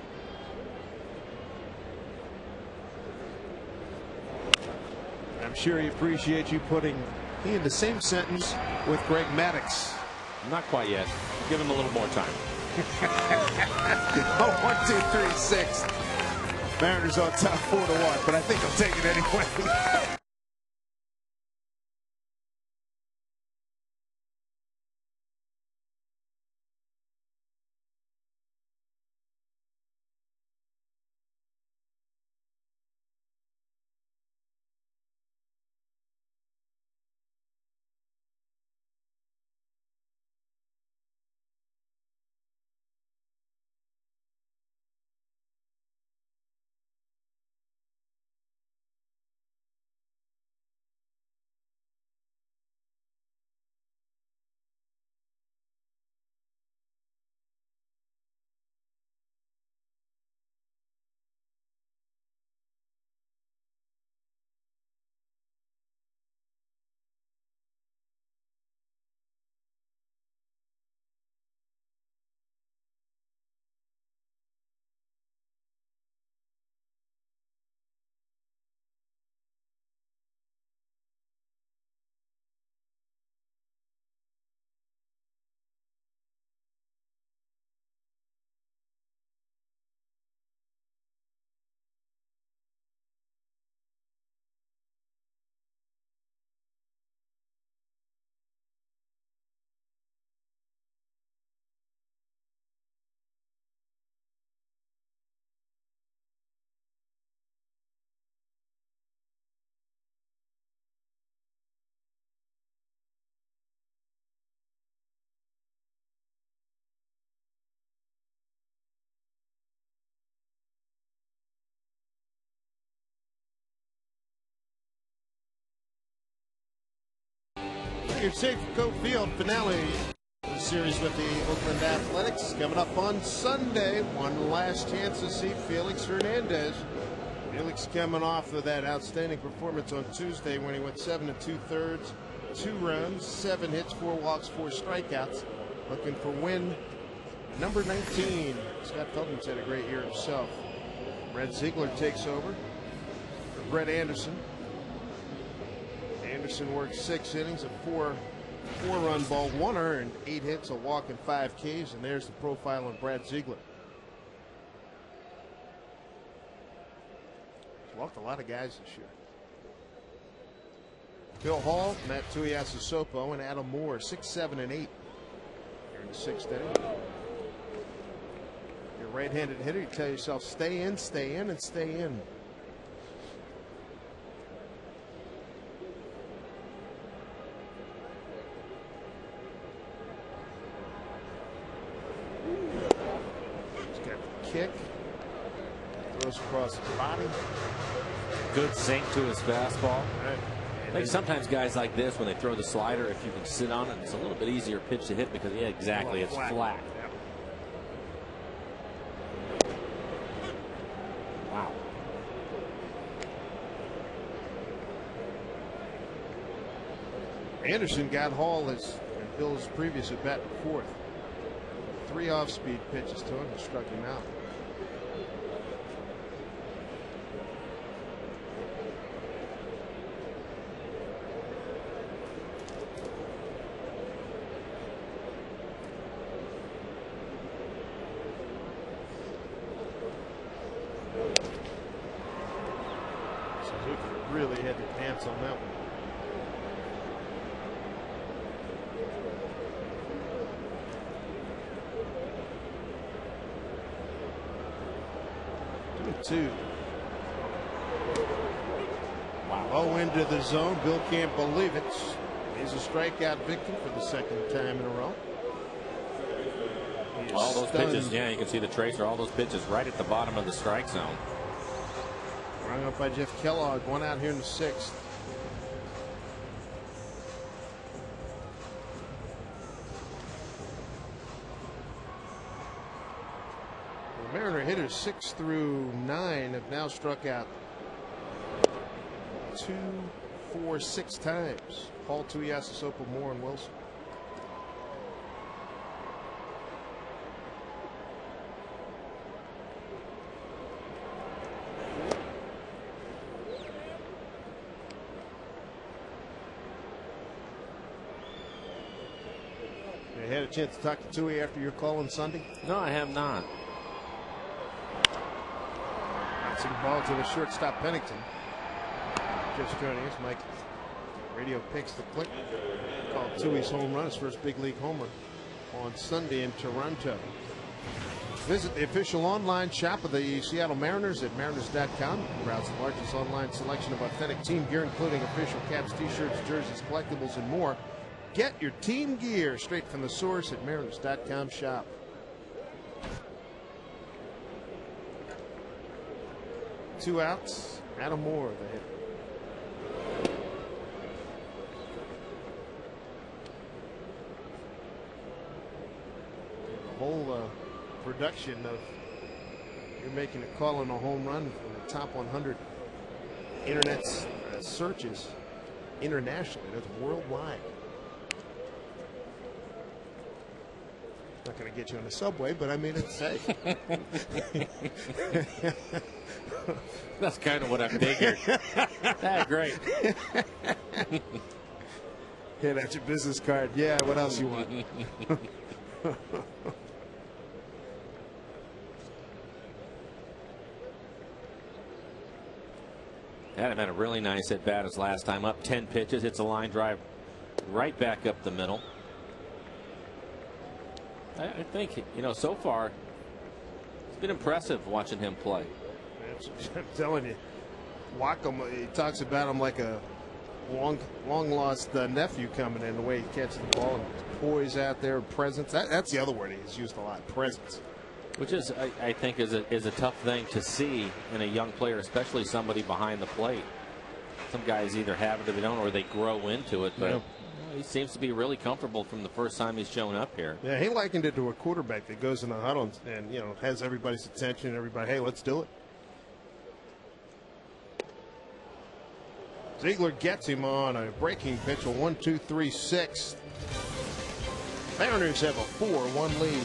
I'm sure he appreciates you putting he in the same sentence with Greg Maddux. Not quite yet. Give him a little more time. 1, 2, 3, 6. Mariners on top 4-1, but I think I'll take it anyway. your Safeco Field finale of the series with the Oakland Athletics coming up on Sunday. One last chance to see Felix Hernandez. Felix coming off of that outstanding performance on Tuesday when he went 7 2/3, 2 runs, 7 hits, 4 walks, 4 strikeouts. Looking for win number 19. Scott Feldman's had a great year himself. Brett Ziegler takes over for Brett Anderson. Anderson worked 6 innings, a 4-run ball, 1 earned, 8 hits, a walk, and 5 Ks. And there's the profile on Brad Ziegler. He's walked a lot of guys this year. Bill Hall, Matt Tuiasosopo, and Adam Moore, 6, 7, and 8 here in the 6th inning. You're a right-handed hitter, you tell yourself stay in, and stay in. Kick, throws across his body. Good sink to his fastball. Right. I think sometimes guys like this, when they throw the slider, if you can sit on it, it's a little bit easier pitch to hit because, yeah, exactly, it's flat. Yep. Wow. Anderson got Hall and Bill's previous at bat in 4th. 3 off-speed pitches to him and struck him out. Suzuki really had the pants on that one. Wow. Low into the zone. Bill can't believe it. He's a strikeout victim for the 2nd time in a row. All those pitches, yeah, you can see the tracer, all those pitches right at the bottom of the strike zone. Rung up by Jeff Kellogg, 1 out here in the 6th. The Mariner hitters 6 through 9 have now struck out 2, 4, 6 times. Hall, Tuiasosopo, Moore, and Wilson. You had a chance to talk to Tui after your call on Sunday? No, I have not. Bouncing ball to the shortstop Pennington. Just joining us, Mike. Radio picks the click. Called Tui's home run, his first big league homer on Sunday in Toronto. Visit the official online shop of the Seattle Mariners at mariners.com. Browse the largest online selection of authentic team gear, including official caps, t-shirts, jerseys, collectibles, and more. Get your team gear straight from the source at mariners.com shop. Two outs. Adam Moore, the hitter. The whole production of you're making a call on a home run from the top 100 internet searches internationally. That's worldwide. Not going to get you on the subway, but I mean, it's safe. That's kind of what I figured. That's great. Yeah, that's your business card. Yeah, what else you want? Adam had a really nice at bat his last time up. 10 pitches, hits a line drive right back up the middle. I think, you know, so far it's been impressive watching him play. I'm telling you, Wacom, he talks about him like a long lost nephew coming in, the way he catches the ball and poise out there, presence. That's the other word he's used a lot, presence. Which is, I think, is a tough thing to see in a young player, especially somebody behind the plate. Some guys either have it or they don't, or they grow into it. But He seems to be really comfortable from the first time he's shown up here. Yeah, he likened it to a quarterback that goes in the huddle and has everybody's attention. Everybody, hey, let's do it. Ziegler gets him on a breaking pitch, a 1-2-3-6. Mariners have a 4-1 lead.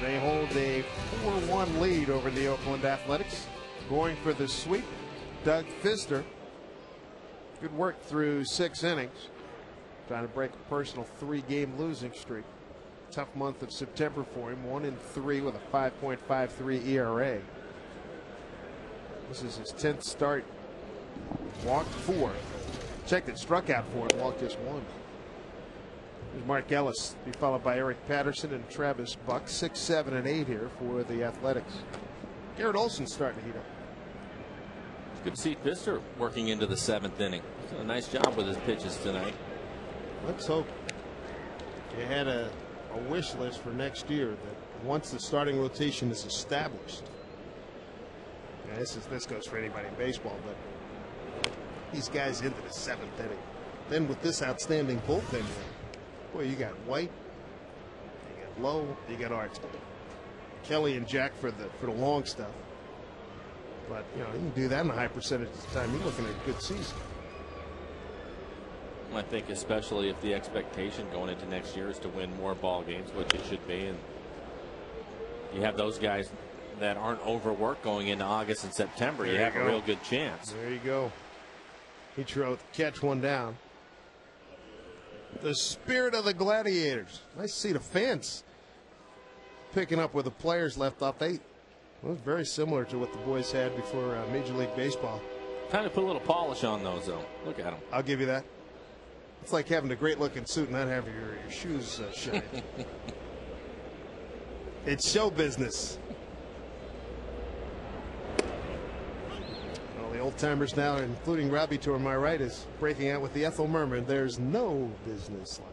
They hold a 4-1 lead over the Oakland Athletics. Going for the sweep, Doug Fister. Good work through 6 innings. Trying to break a personal 3-game losing streak. Tough month of September for him. 1-3 with a 5.53 ERA. This is his 10th start. Walked 4. Checked it, struck out 4, and walked just 1. There's Mark Ellis, be followed by Eric Patterson and Travis Buck. 6, 7, and 8 here for the Athletics. Garrett Olson starting to heat up. It's good to see Fister working into the 7th inning. He's done a nice job with his pitches tonight. Let's hope. You had a wish list for next year that once the starting rotation is established. Yeah, this goes for anybody in baseball, but these guys into the 7th inning. Then with this outstanding bullpen, boy, you got White, you got Lowe, you got Art, Kelly and Jack for the long stuff. But you can do that in a high percentage of the time. You're looking at a good season. I think especially if the expectation going into next year is to win more ball games, which it should be, and you have those guys that aren't overworked going into August and September, you have a real good chance. There you go. Ichiro catch one down. The spirit of the Gladiators. Nice to see the fans picking up where the players left off. It was very similar to what the boys had before Major League Baseball. Time to put a little polish on those, though. Look at them. I'll give you that. It's like having a great-looking suit and not having your shoes shine. It's show business. Well, the old-timers now, including Robbie to my right, is breaking out with the Ethel Merman. There's no business like.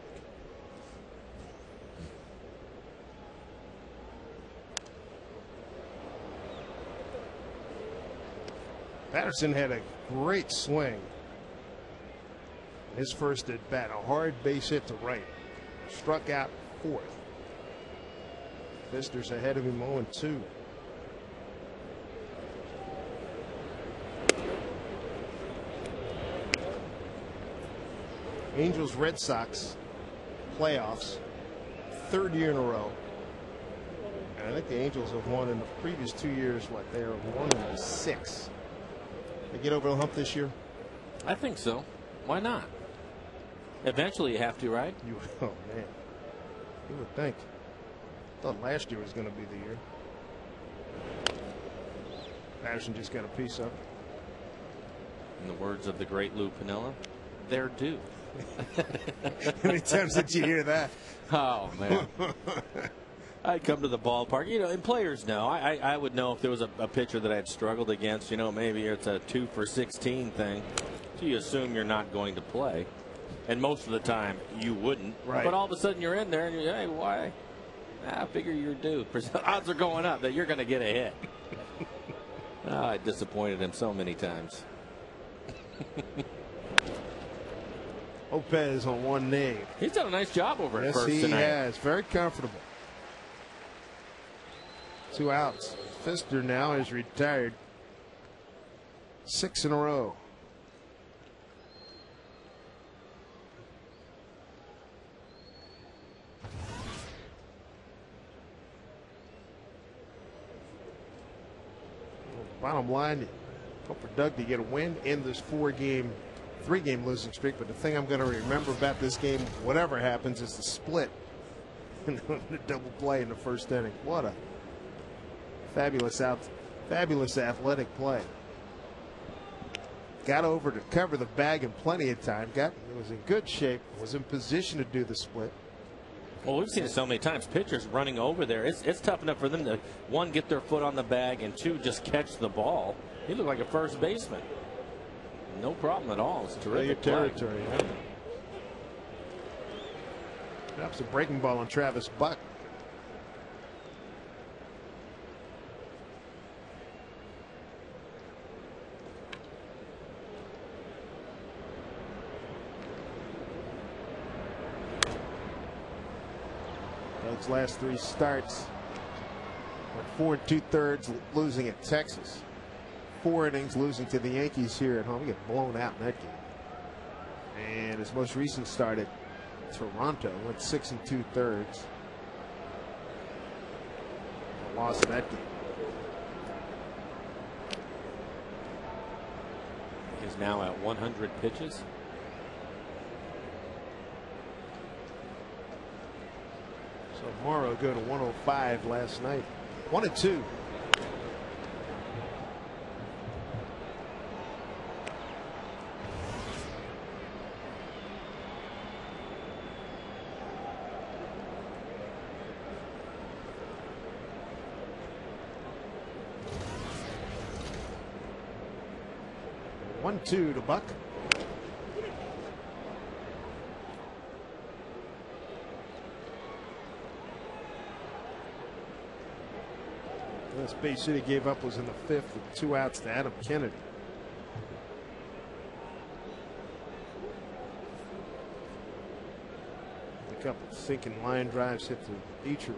Patterson had a great swing. His first at bat, a hard base hit to right. Struck out 4th. Fister's ahead of him 0-2. Angels Red Sox playoffs, 3rd year in a row. And I think the Angels have won in the previous 2 years. What, they are 1-6. They get over the hump this year? I think so. Why not? Eventually you have to, right? Oh, man. You would think. Thought last year was going to be the year. Patterson just got a piece of it. In the words of the great Lou Piniella, they're due. How many times did you hear that? Oh, man. I'd come to the ballpark, and players know. I would know if there was a pitcher that I'd struggled against. Maybe it's a 2 for 16 thing. So you assume you're not going to play. And most of the time, you wouldn't. Right. But all of a sudden, you're in there, and you're, hey, why? I figure you're due. Odds are going up that you're going to get a hit. I disappointed him so many times. Lopez on one knee. He's done a nice job over at Yes, first he tonight. has. Very comfortable. 2 outs. Fister now is retired. 6 in a row. Bottom line, hope for Doug to get a win in this 3-game losing streak. But the thing I'm going to remember about this game, whatever happens, is the split. The double play in the first inning. What a fabulous athletic play. Got over to cover the bag in plenty of time. Was in good shape. Was in position to do the split. Well, we've seen it so many times. Pitchers running over there. It's tough enough for them to, 1, get their foot on the bag, and 2, just catch the ball. He looked like a first baseman. No problem at all. It's terrific territory. Yeah. Perhaps a breaking ball on Travis Buck. Doug's last 3 starts went 4 2/3 losing at Texas. 4 innings losing to the Yankees here at home. He got blown out in that game. And his most recent start at Toronto went 6 2/3. A loss in that game. He's now at 100 pitches. So Morrow go to 105 last night. 1-2. One-two to Buck. Last base hit he gave up was in the 5th with 2 outs to Adam Kennedy. A couple sinking line drives hit to Ichiro.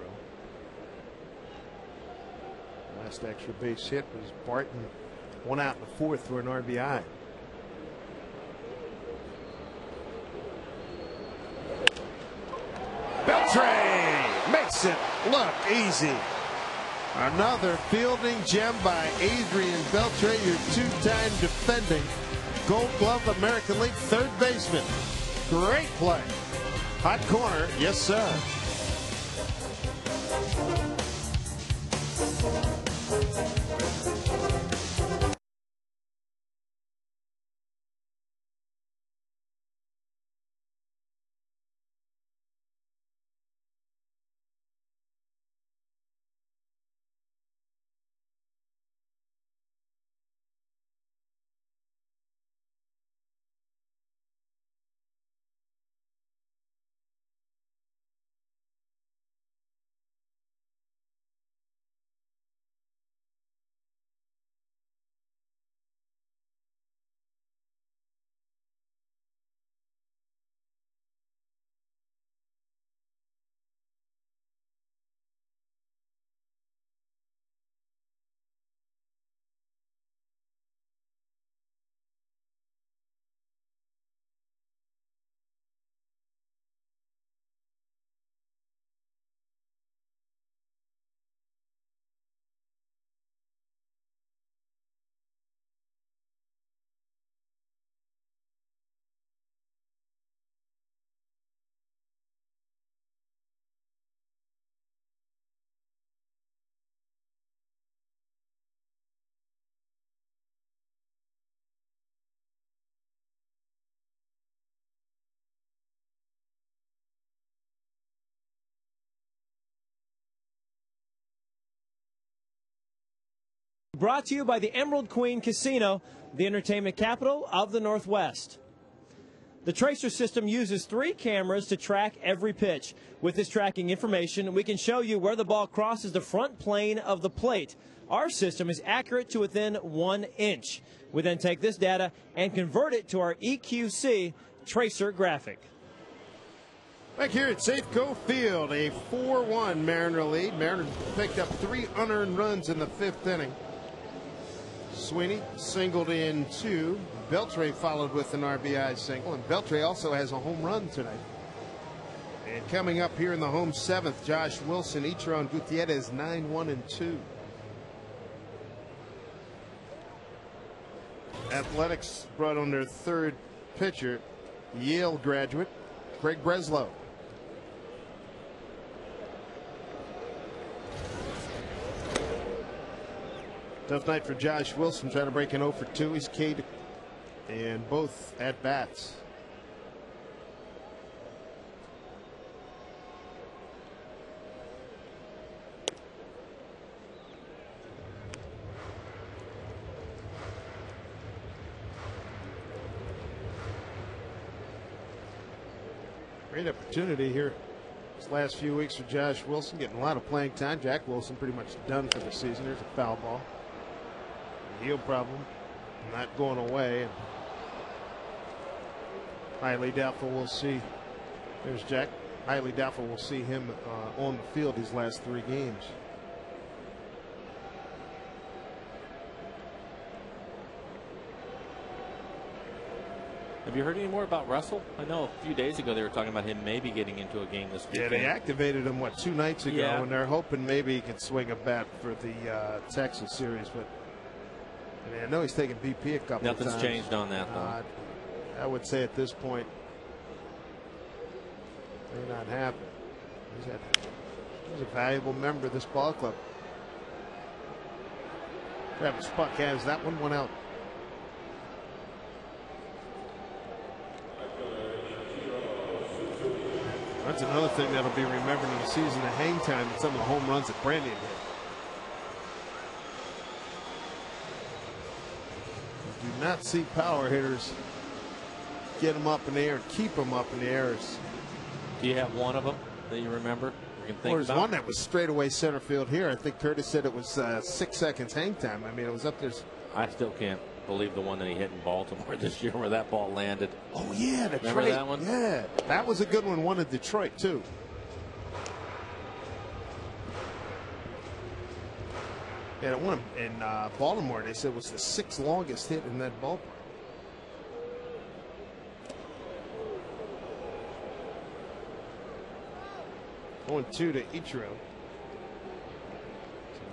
Last extra base hit was Barton. 1 out in the 4th for an RBI. Beltre makes it look easy. Another fielding gem by Adrian Beltre, your 2-time defending Gold Glove American League third baseman. Great play. Hot corner, yes sir. brought to you by the Emerald Queen Casino, the entertainment capital of the Northwest. The Tracer system uses 3 cameras to track every pitch. With this tracking information, we can show you where the ball crosses the front plane of the plate. Our system is accurate to within 1 inch. We then take this data and convert it to our EQC Tracer graphic. Back here at Safeco Field, a 4-1 Mariner lead. Mariners picked up 3 unearned runs in the 5th inning. Sweeney singled in 2. Beltre followed with an RBI single, and Beltre also has a home run tonight. And coming up here in the home 7th, Josh Wilson, Ichiro, and Gutierrez 9-1-2. Athletics brought on their 3rd pitcher, Yale graduate Craig Breslow. Tough night for Josh Wilson, trying to break an 0 for 2. He's K'd in both at bats. Great opportunity here this last few weeks for Josh Wilson, getting a lot of playing time. Jack Wilson pretty much done for the season. There's a foul ball. Heel problem not going away. And highly doubtful we'll see. There's Jack. Highly doubtful we'll see him on the field these last 3 games. Have you heard any more about Russell? I know a few days ago they were talking about him maybe getting into a game this weekend. Yeah, they activated him, 2 nights ago, Yeah. and they're hoping maybe he can swing a bat for the Texas series. But I know he's taken BP a couple of times. Nothing's changed on that, though. I would say at this point, may not happen. He's a valuable member of this ball club. Travis Puck has that one out. That's another thing that'll be remembered in the season, the hang time and some of the home runs that Brandon hit. You do not see power hitters get them up in the air and keep them up in the air. Do you have one of them that you remember? You can think There's about? one that was straight away center field here. I think Curtis said it was 6 seconds hang time. I mean, it was up there. I still can't believe the one that he hit in Baltimore this year where that ball landed. Oh, yeah, Detroit. Remember that one? Yeah, that was a good one in Detroit, too. Yeah, the one in Baltimore, they said was the 6th longest hit in that ballpark. Going 2 to Ichiro.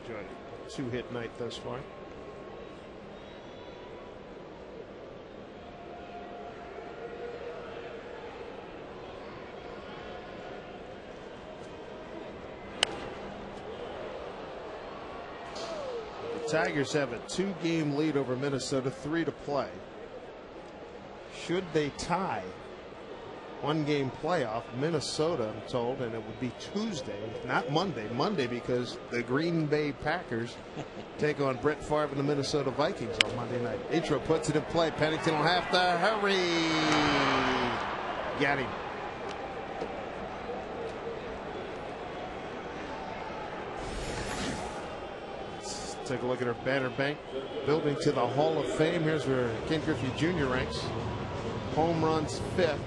Enjoyed a 2-hit night thus far. The Tigers have a 2-game lead over Minnesota, 3 to play. Should they tie 1-game playoff, Minnesota, I'm told, and it would be Tuesday, not Monday. Monday because the Green Bay Packers take on Brett Favre and the Minnesota Vikings on Monday night. Ichiro puts it in play. Pennington will have to hurry. Got him. Let's take a look at our banner bank. Building to the Hall of Fame. Here's where Ken Griffey Jr. ranks. Home runs 5th.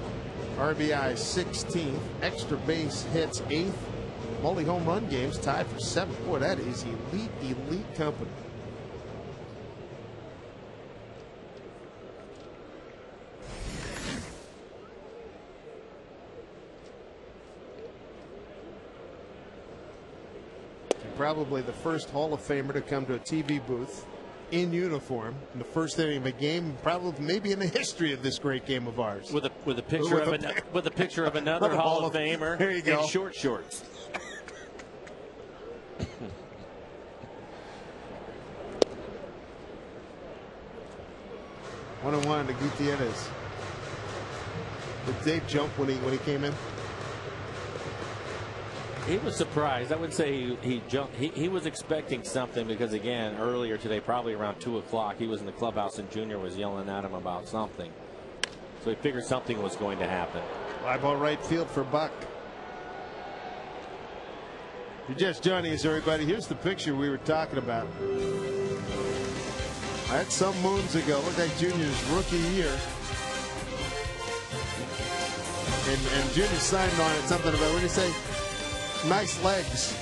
RBI 16th, extra base hits 8th, multi home run games tied for 7th. Boy, that is elite company. And probably the first Hall of Famer to come to a TV booth in uniform in the first inning of a game, probably maybe in the history of this great game of ours. With a picture of another Hall of Famer. There you go. In short shorts. 1-1 to Gutierrez. Did Dave jump when he came in? He was surprised. I would say he jumped. He was expecting something because, again, earlier today, probably around 2 o'clock, he was in the clubhouse and Junior was yelling at him about something. So he figured something was going to happen. Fly ball right field for Buck. If you're just joining us, everybody, here's the picture we were talking about. That's some moons ago. Looked like Junior's rookie year. And Junior signed on it something about, what did he say? Nice legs.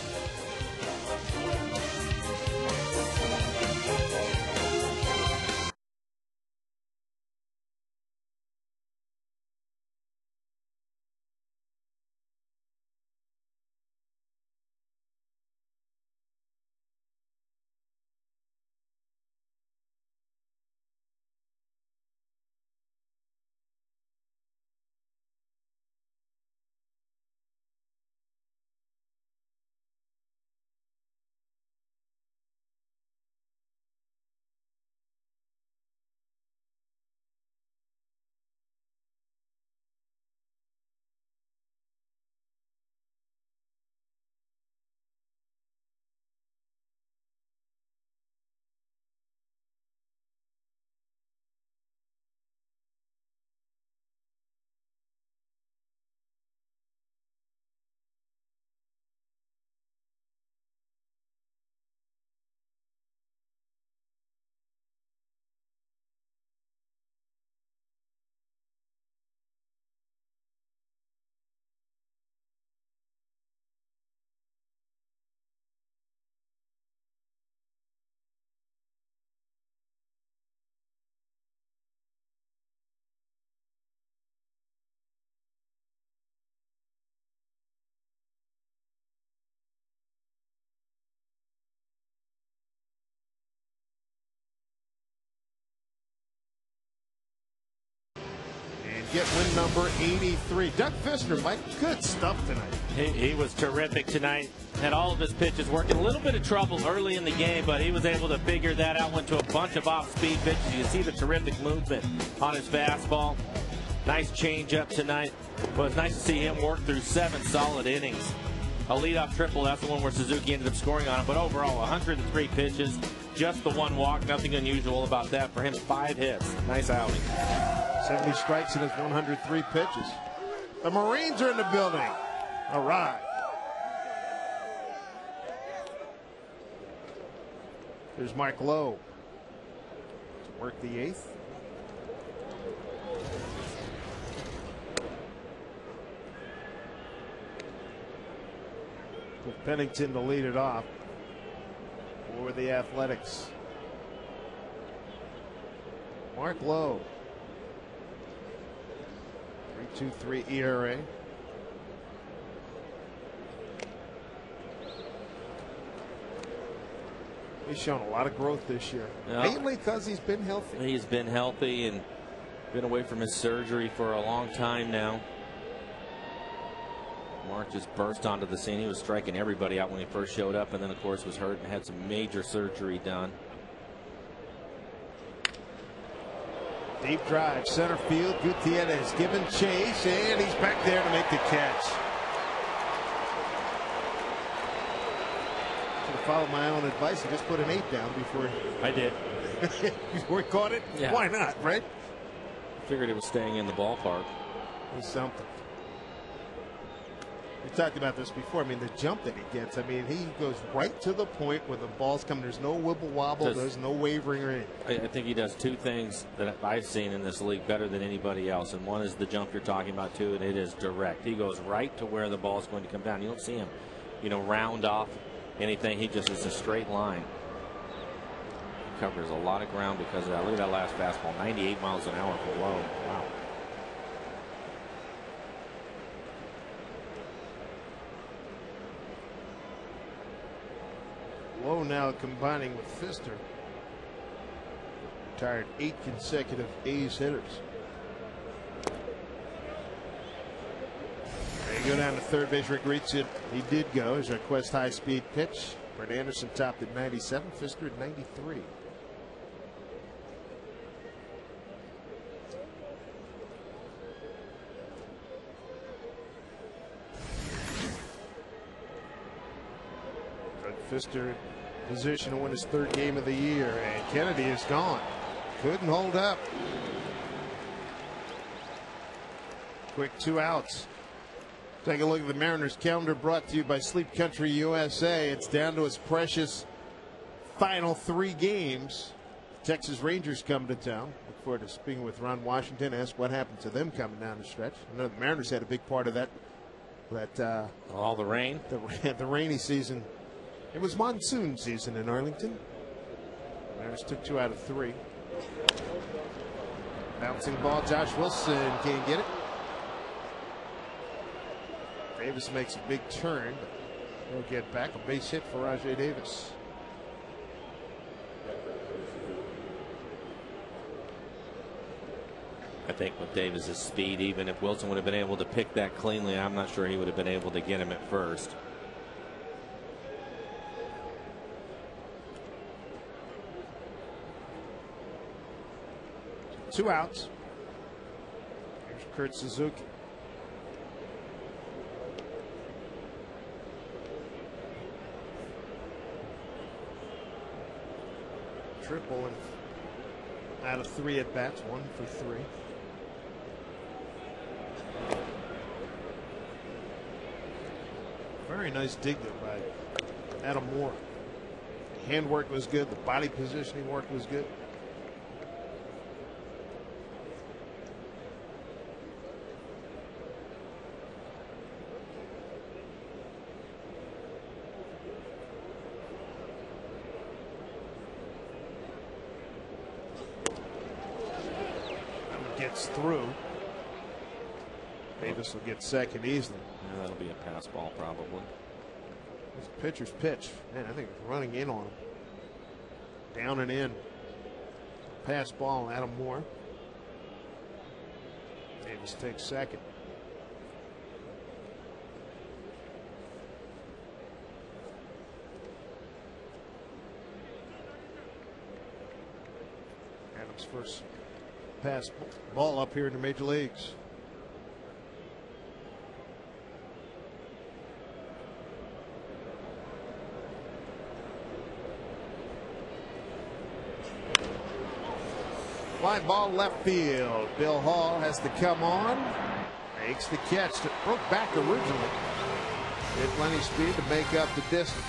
Get win number 83. Doug Fister, Mike, good stuff tonight. He was terrific tonight. Had all of his pitches working. A little bit of trouble early in the game, but he was able to figure that out. Went to a bunch of off-speed pitches. You see the terrific movement on his fastball. Nice changeup tonight. Well, it's nice to see him work through 7 solid innings. A leadoff triple, that's the one where Suzuki ended up scoring on him. But overall, 103 pitches, just the 1 walk. Nothing unusual about that for him. 5 hits. Nice outing. 70 strikes in his 103 pitches. The Marines are in the building. All right. There's Mike Lowe to work the 8th. With Pennington to lead it off for the Athletics. Mark Lowe. 3.23 ERA. He's shown a lot of growth this year, mainly because he's been healthy. He's been healthy and been away from his surgery for a long time now. Mark just burst onto the scene. He was striking everybody out when he first showed up, and then, of course, was hurt and had some major surgery done. Deep drive, center field. Gutierrez giving chase, and he's back there to make the catch. Should have followed my own advice and just put an 8 down before. I did. Before he caught it? Yeah. Why not, right? Figured it was staying in the ballpark. He's something. We talked about this before. I mean, the jump that he gets. I mean, he goes right to the point where the ball's coming. There's no wibble wobble. There's no wavering or anything. I think he does 2 things that I've seen in this league better than anybody else. And one is the jump you're talking about, too, and it is direct. He goes right to where the ball is going to come down. You don't see him, round off anything. He just is a straight line. He covers a lot of ground because of that. Look at that last fastball, 98 miles an hour for Lowe. Wow. Lowe now combining with Fister. Retired 8 consecutive A's hitters. They go down to third base. Rick Reitz, he did go. His request high speed pitch. Brett Anderson topped at 97. Fister at 93. Pfister in position to win his 3rd game of the year, and Kennedy is gone. Couldn't hold up. Quick 2 outs. Take a look at the Mariners calendar, brought to you by Sleep Country USA. It's down to its precious final 3 games. Texas Rangers come to town. Look forward to speaking with Ron Washington. Ask what happened to them coming down the stretch. I know the Mariners had a big part of that. All the rain. The rainy season. It was monsoon season in Arlington. Mariners took 2 out of 3. Bouncing ball. Josh Wilson can't get it. Davis makes a big turn, but he'll get back. A base hit for Rajai Davis. I think with Davis's speed, even if Wilson would have been able to pick that cleanly, I'm not sure he would have been able to get him at first. Two outs. Here's Kurt Suzuki. Triple and out of 3 at bats, 1 for 3. Very nice dig there by Adam Moore. The handwork was good. The body positioning work was good. Gets through. Davis will get second easily. Yeah, that'll be a pass ball probably. This pitcher's pitch. Man, I think it's running in on him. Down and in. Pass ball, Adam Moore. Davis takes second. Adams first pass ball up here in the major leagues. Fly ball left field. Bill Hall has to come on. Makes the catch. Broke back originally. Had plenty of speed to make up the distance.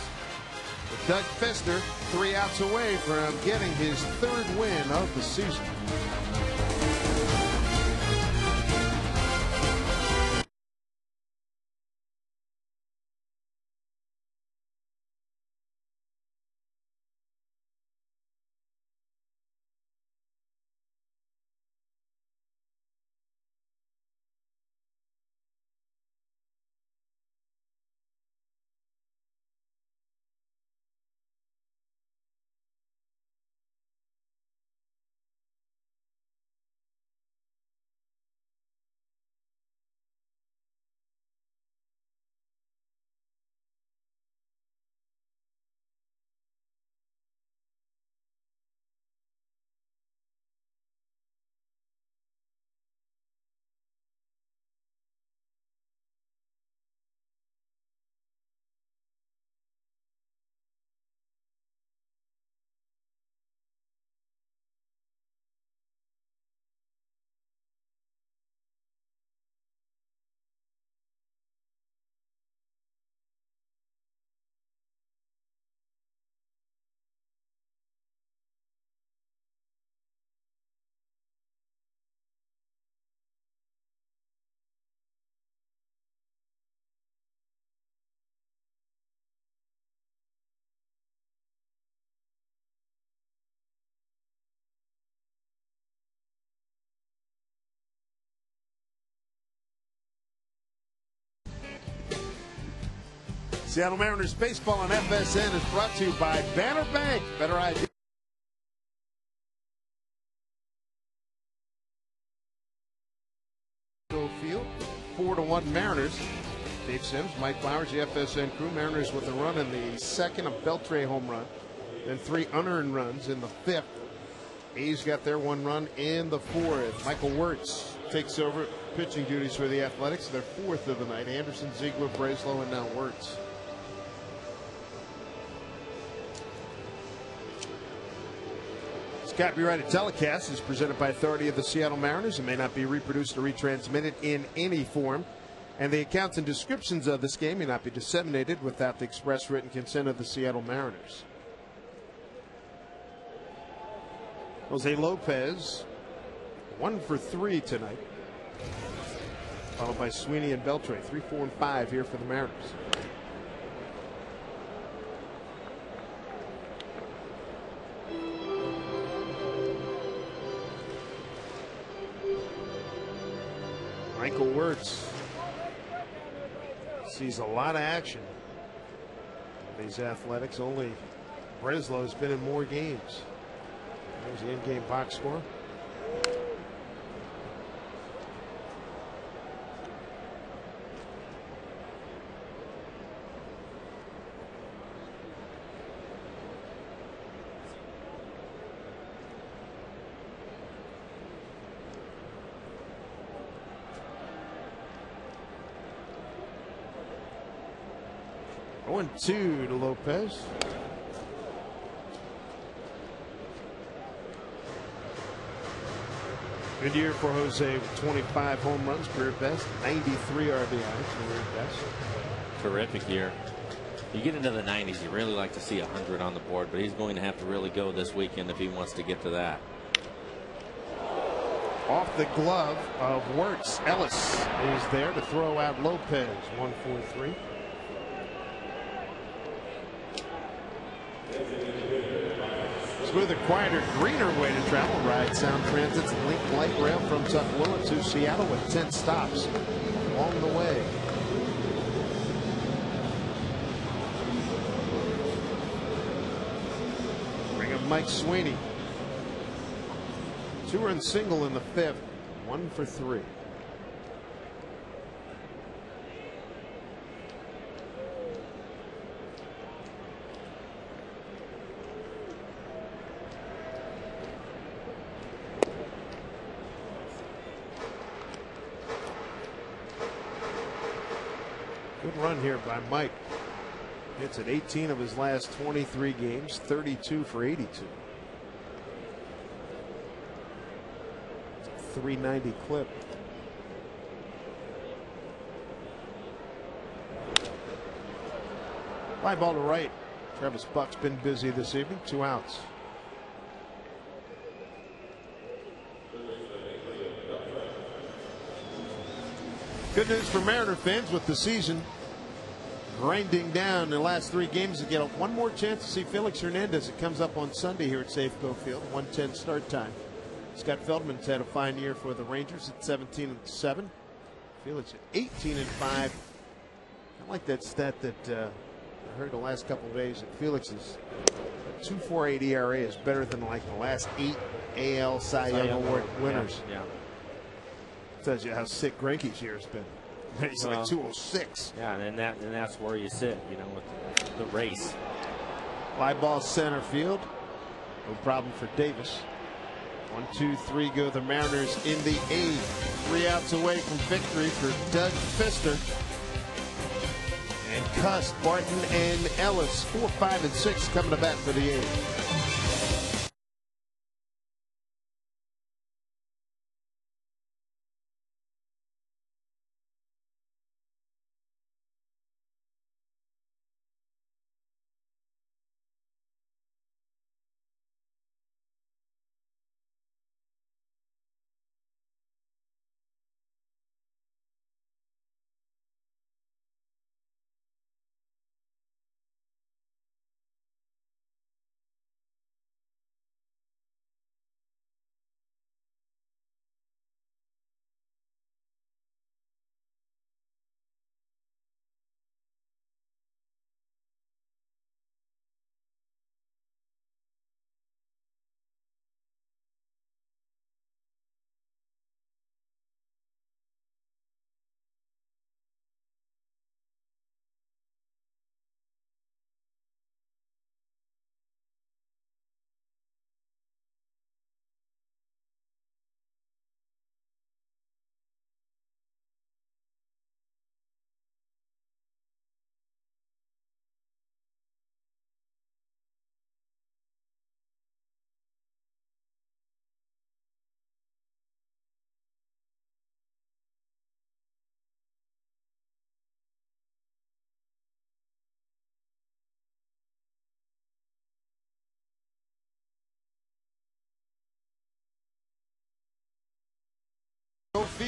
But Doug Fister 3 outs away from getting his 3rd win of the season. Seattle Mariners baseball on FSN is brought to you by Banner Bank. Better idea. Field, 4-1 Mariners. Dave Sims, Mike Flowers, the FSN crew. Mariners with a run in the 2nd, a Beltre home run. Then 3 unearned runs in the 5th. A's got their 1 run in the 4th. Michael Wirtz takes over pitching duties for the Athletics. Their 4th of the night. Anderson, Ziegler, Breslow, and now Wirtz. copyrighted telecast is presented by authority of the Seattle Mariners and may not be reproduced or retransmitted in any form. And the accounts and descriptions of this game may not be disseminated without the express written consent of the Seattle Mariners. Jose Lopez, 1 for 3 tonight. Followed by Sweeney and Beltre, 3, 4, and 5 here for the Mariners. Michael Wirtz sees a lot of action. These Athletics, only Breslow's been in more games. There's the in-game box score. One, 2 to Lopez. Good year for Jose with 25 home runs, career best, 93 RBIs, career best. Terrific year. You get into the 90s, you really like to see 100 on the board, but he's going to have to really go this weekend if he wants to get to that. Off the glove of Wirtz, Ellis is there to throw out Lopez. 1-4-3. Smoother, quieter, greener way to travel. Ride Sound Transit's Link Light Rail from Tukwila to Seattle with 10 stops along the way. Bring up Mike Sweeney. 2-run single in the 5th. 1 for 3. Good run here by Mike. Hits at 18 of his last 23 games, 32 for 82. 390 clip. Fly ball to right. Travis Buck's been busy this evening. 2 outs. Good news for Mariner fans with the season grinding down the last 3 games to get one more chance to see Felix Hernandez. It comes up on Sunday here at Safeco Field, 1:10 start time. Scott Feldman's had a fine year for the Rangers at 17-7. Felix at 18-5. I like that stat that I heard the last couple of days that Felix's 2.48 ERA is better than like the last 8 AL Cy Young Award winners. Yeah. Tells you how sick Greinke's year has been. He's like 206. Yeah, and that's where you sit, you know, with the race. Fly ball center field. No problem for Davis. 1, 2, 3 go the Mariners in the 8th. 3 outs away from victory for Doug Fister. And Cust, Barton, and Ellis. 4, 5, and 6 coming to bat for the 8th.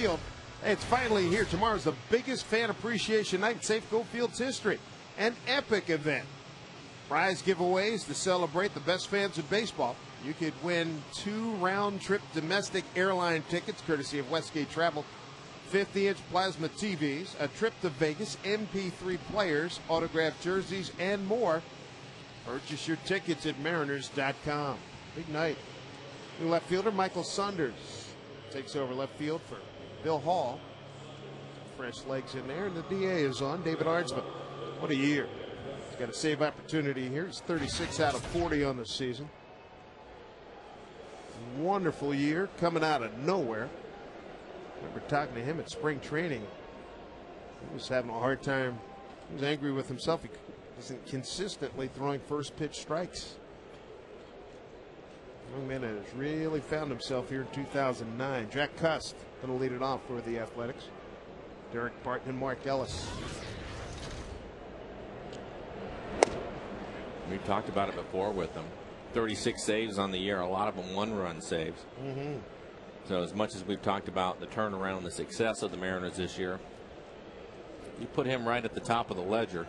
field. It's finally here. Tomorrow's the biggest fan appreciation night in Safeco Field's history. An epic event. Prize giveaways to celebrate the best fans of baseball. You could win 2 round-trip domestic airline tickets courtesy of Westgate Travel, 50-inch plasma TVs, a trip to Vegas, MP3 players, autographed jerseys, and more. Purchase your tickets at Mariners.com. Big night. New left fielder Michael Saunders takes over left field for Bill Hall. Fresh legs in there, and the DA is on, David Ardsman. What a year. He's got a save opportunity here. He's 36 out of 40 on the season. Wonderful year coming out of nowhere. Remember talking to him at spring training. He was having a hard time. He was angry with himself. He wasn't consistently throwing first pitch strikes. Young man has really found himself here in 2009. Jack Cust going to lead it off for the Athletics. Derek Barton and Mark Ellis. We've talked about it before with them. 36 saves on the year, a lot of them one-run saves. So as much as we've talked about the turnaround, the success of the Mariners this year, you put him right at the top of the ledger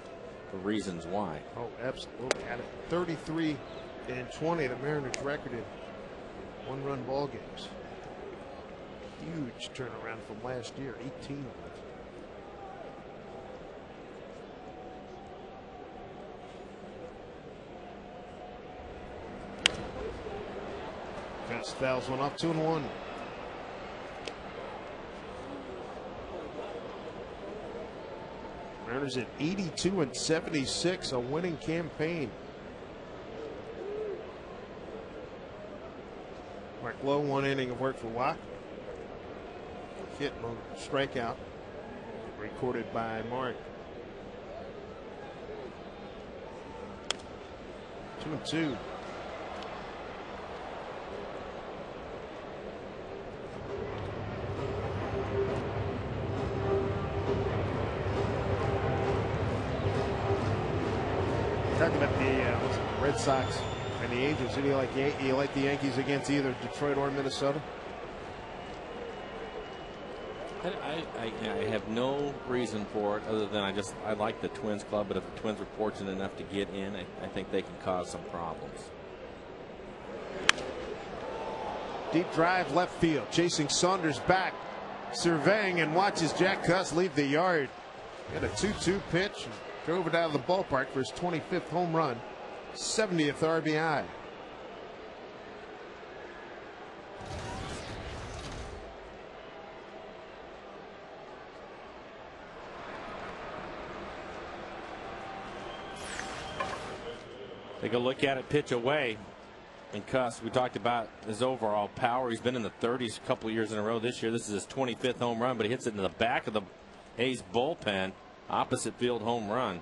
for reasons why. Oh, absolutely. At 33 and 20, the Mariners record in one-run ball games. Huge turnaround from last year, 18. Fast fouls one off, 2-1. Mariners at 82 and 76, a winning campaign. Mark Lowe, 1 inning of work for Watt. Hit on strikeout, recorded by Mark. 2-2. Talking about the Red Sox and the Angels. Do you like the Yankees against either Detroit or Minnesota? I have no reason for it other than I like the Twins club, but if the Twins are fortunate enough to get in, I think they can cause some problems. Deep drive left field, chasing Saunders back, surveying and watches Jack Cust leave the yard. Got a 2-2 pitch and drove it out of the ballpark for his 25th home run, 70th RBI. Take a look at it, pitch away. And Cust, we talked about his overall power. He's been in the 30s a couple of years in a row this year. This is his 25th home run, but he hits it in the back of the A's bullpen. Opposite field home run.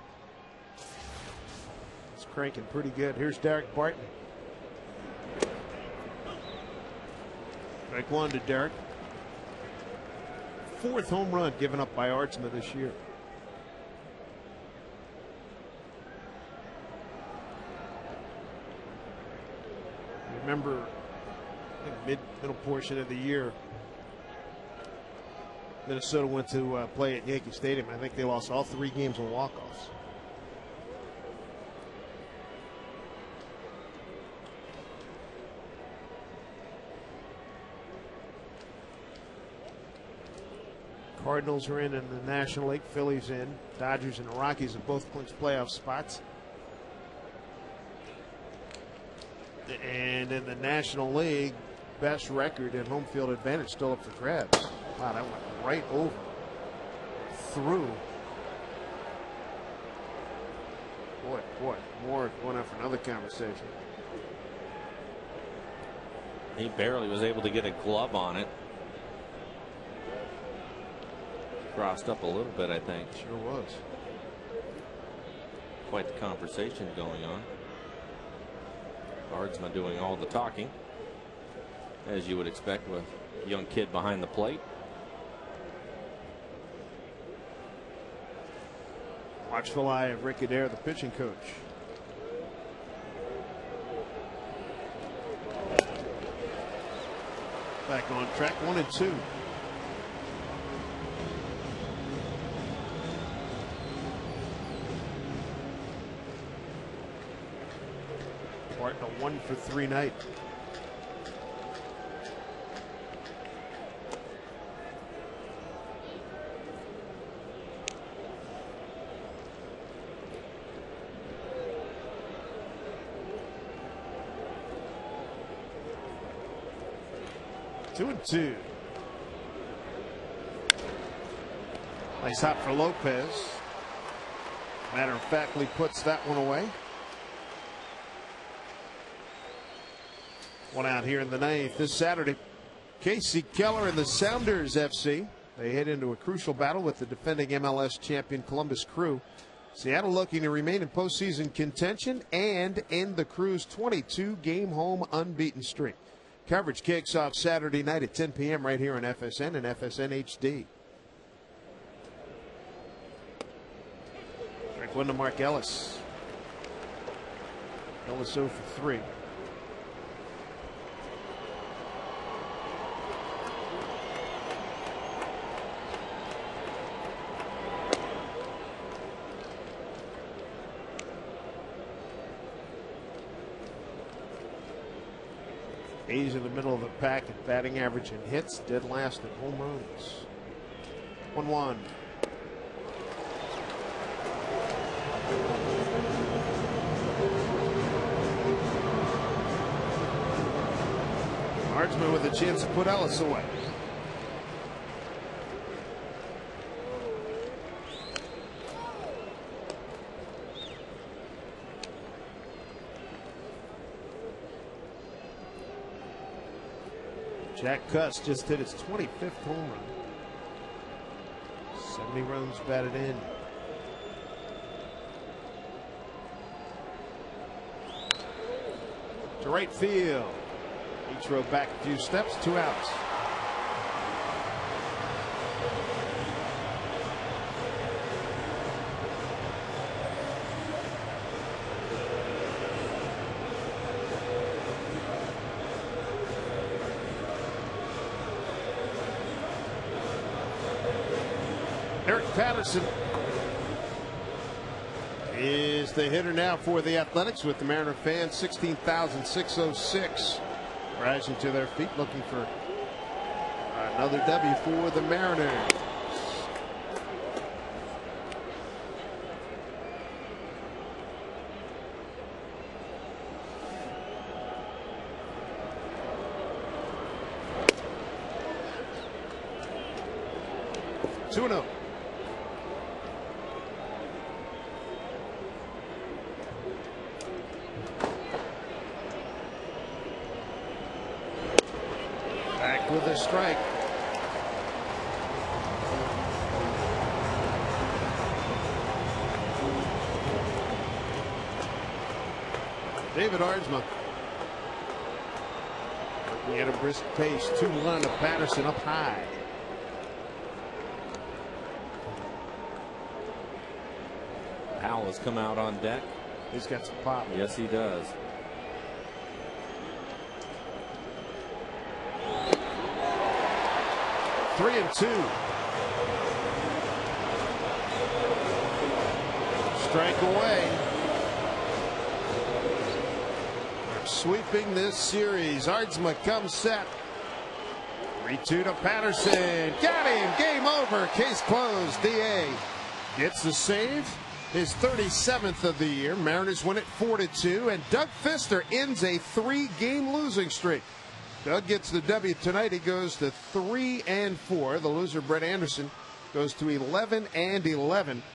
It's cranking pretty good. Here's Derek Barton. Strike one to Derek. 4th home run given up by Ardsman this year. Remember, middle portion of the year, Minnesota went to play at Yankee Stadium. I think they lost all 3 games on walk-offs. Cardinals are in the National League. Phillies in. Dodgers and the Rockies have both clinched playoff spots. And in the National League, best record in home field advantage still up for grabs. Wow, that went right over. Through. Boy, more going on for another conversation. He barely was able to get a glove on it. Crossed up a little bit, I think. Sure was. Quite the conversation going on. Ardsman doing all the talking, as you would expect with a young kid behind the plate. Watchful eye of Rick Adair, the pitching coach. Back on track, 1-2. Barton a 1-for-3 night. Two and two. Nice hop for Lopez. Matter of factly puts that one away. One out here in the ninth this Saturday. Casey Keller and the Sounders FC. They head into a crucial battle with the defending MLS champion Columbus Crew. Seattle looking to remain in postseason contention and end the Crew's 22-game home unbeaten streak. Coverage kicks off Saturday night at 10 p.m. right here on FSN and FSN HD. Strike one to Mark Ellis. Ellis 0 for 3. A's in the middle of the pack at batting average and hits, dead last in home runs. 1-1. Hardsman with a chance to put Ellis away. Jack Cuss just hit his 25th home run. 70 runs batted in. To right field. Ichiro back a few steps, 2 outs. Eric Patterson is the hitter now for the Athletics with the Mariner fans. 16,606 rising to their feet, looking for another W for the Mariners. Two and 0. With a strike. David Ardsma working at a brisk pace. 2-1 to Patterson up high. Powell has come out on deck. He's got some pop. Yes, he does. Three and 2. Strike away. They're sweeping this series. Ardsma comes set. 3-2 to Patterson. Got him. Game over. Case closed. DA gets the save. His 37th of the year. Mariners win it 4-2. And Doug Fister ends a 3-game losing streak. Doug gets the W tonight. He goes to 3-4. The loser, Brett Anderson, goes to 11-11.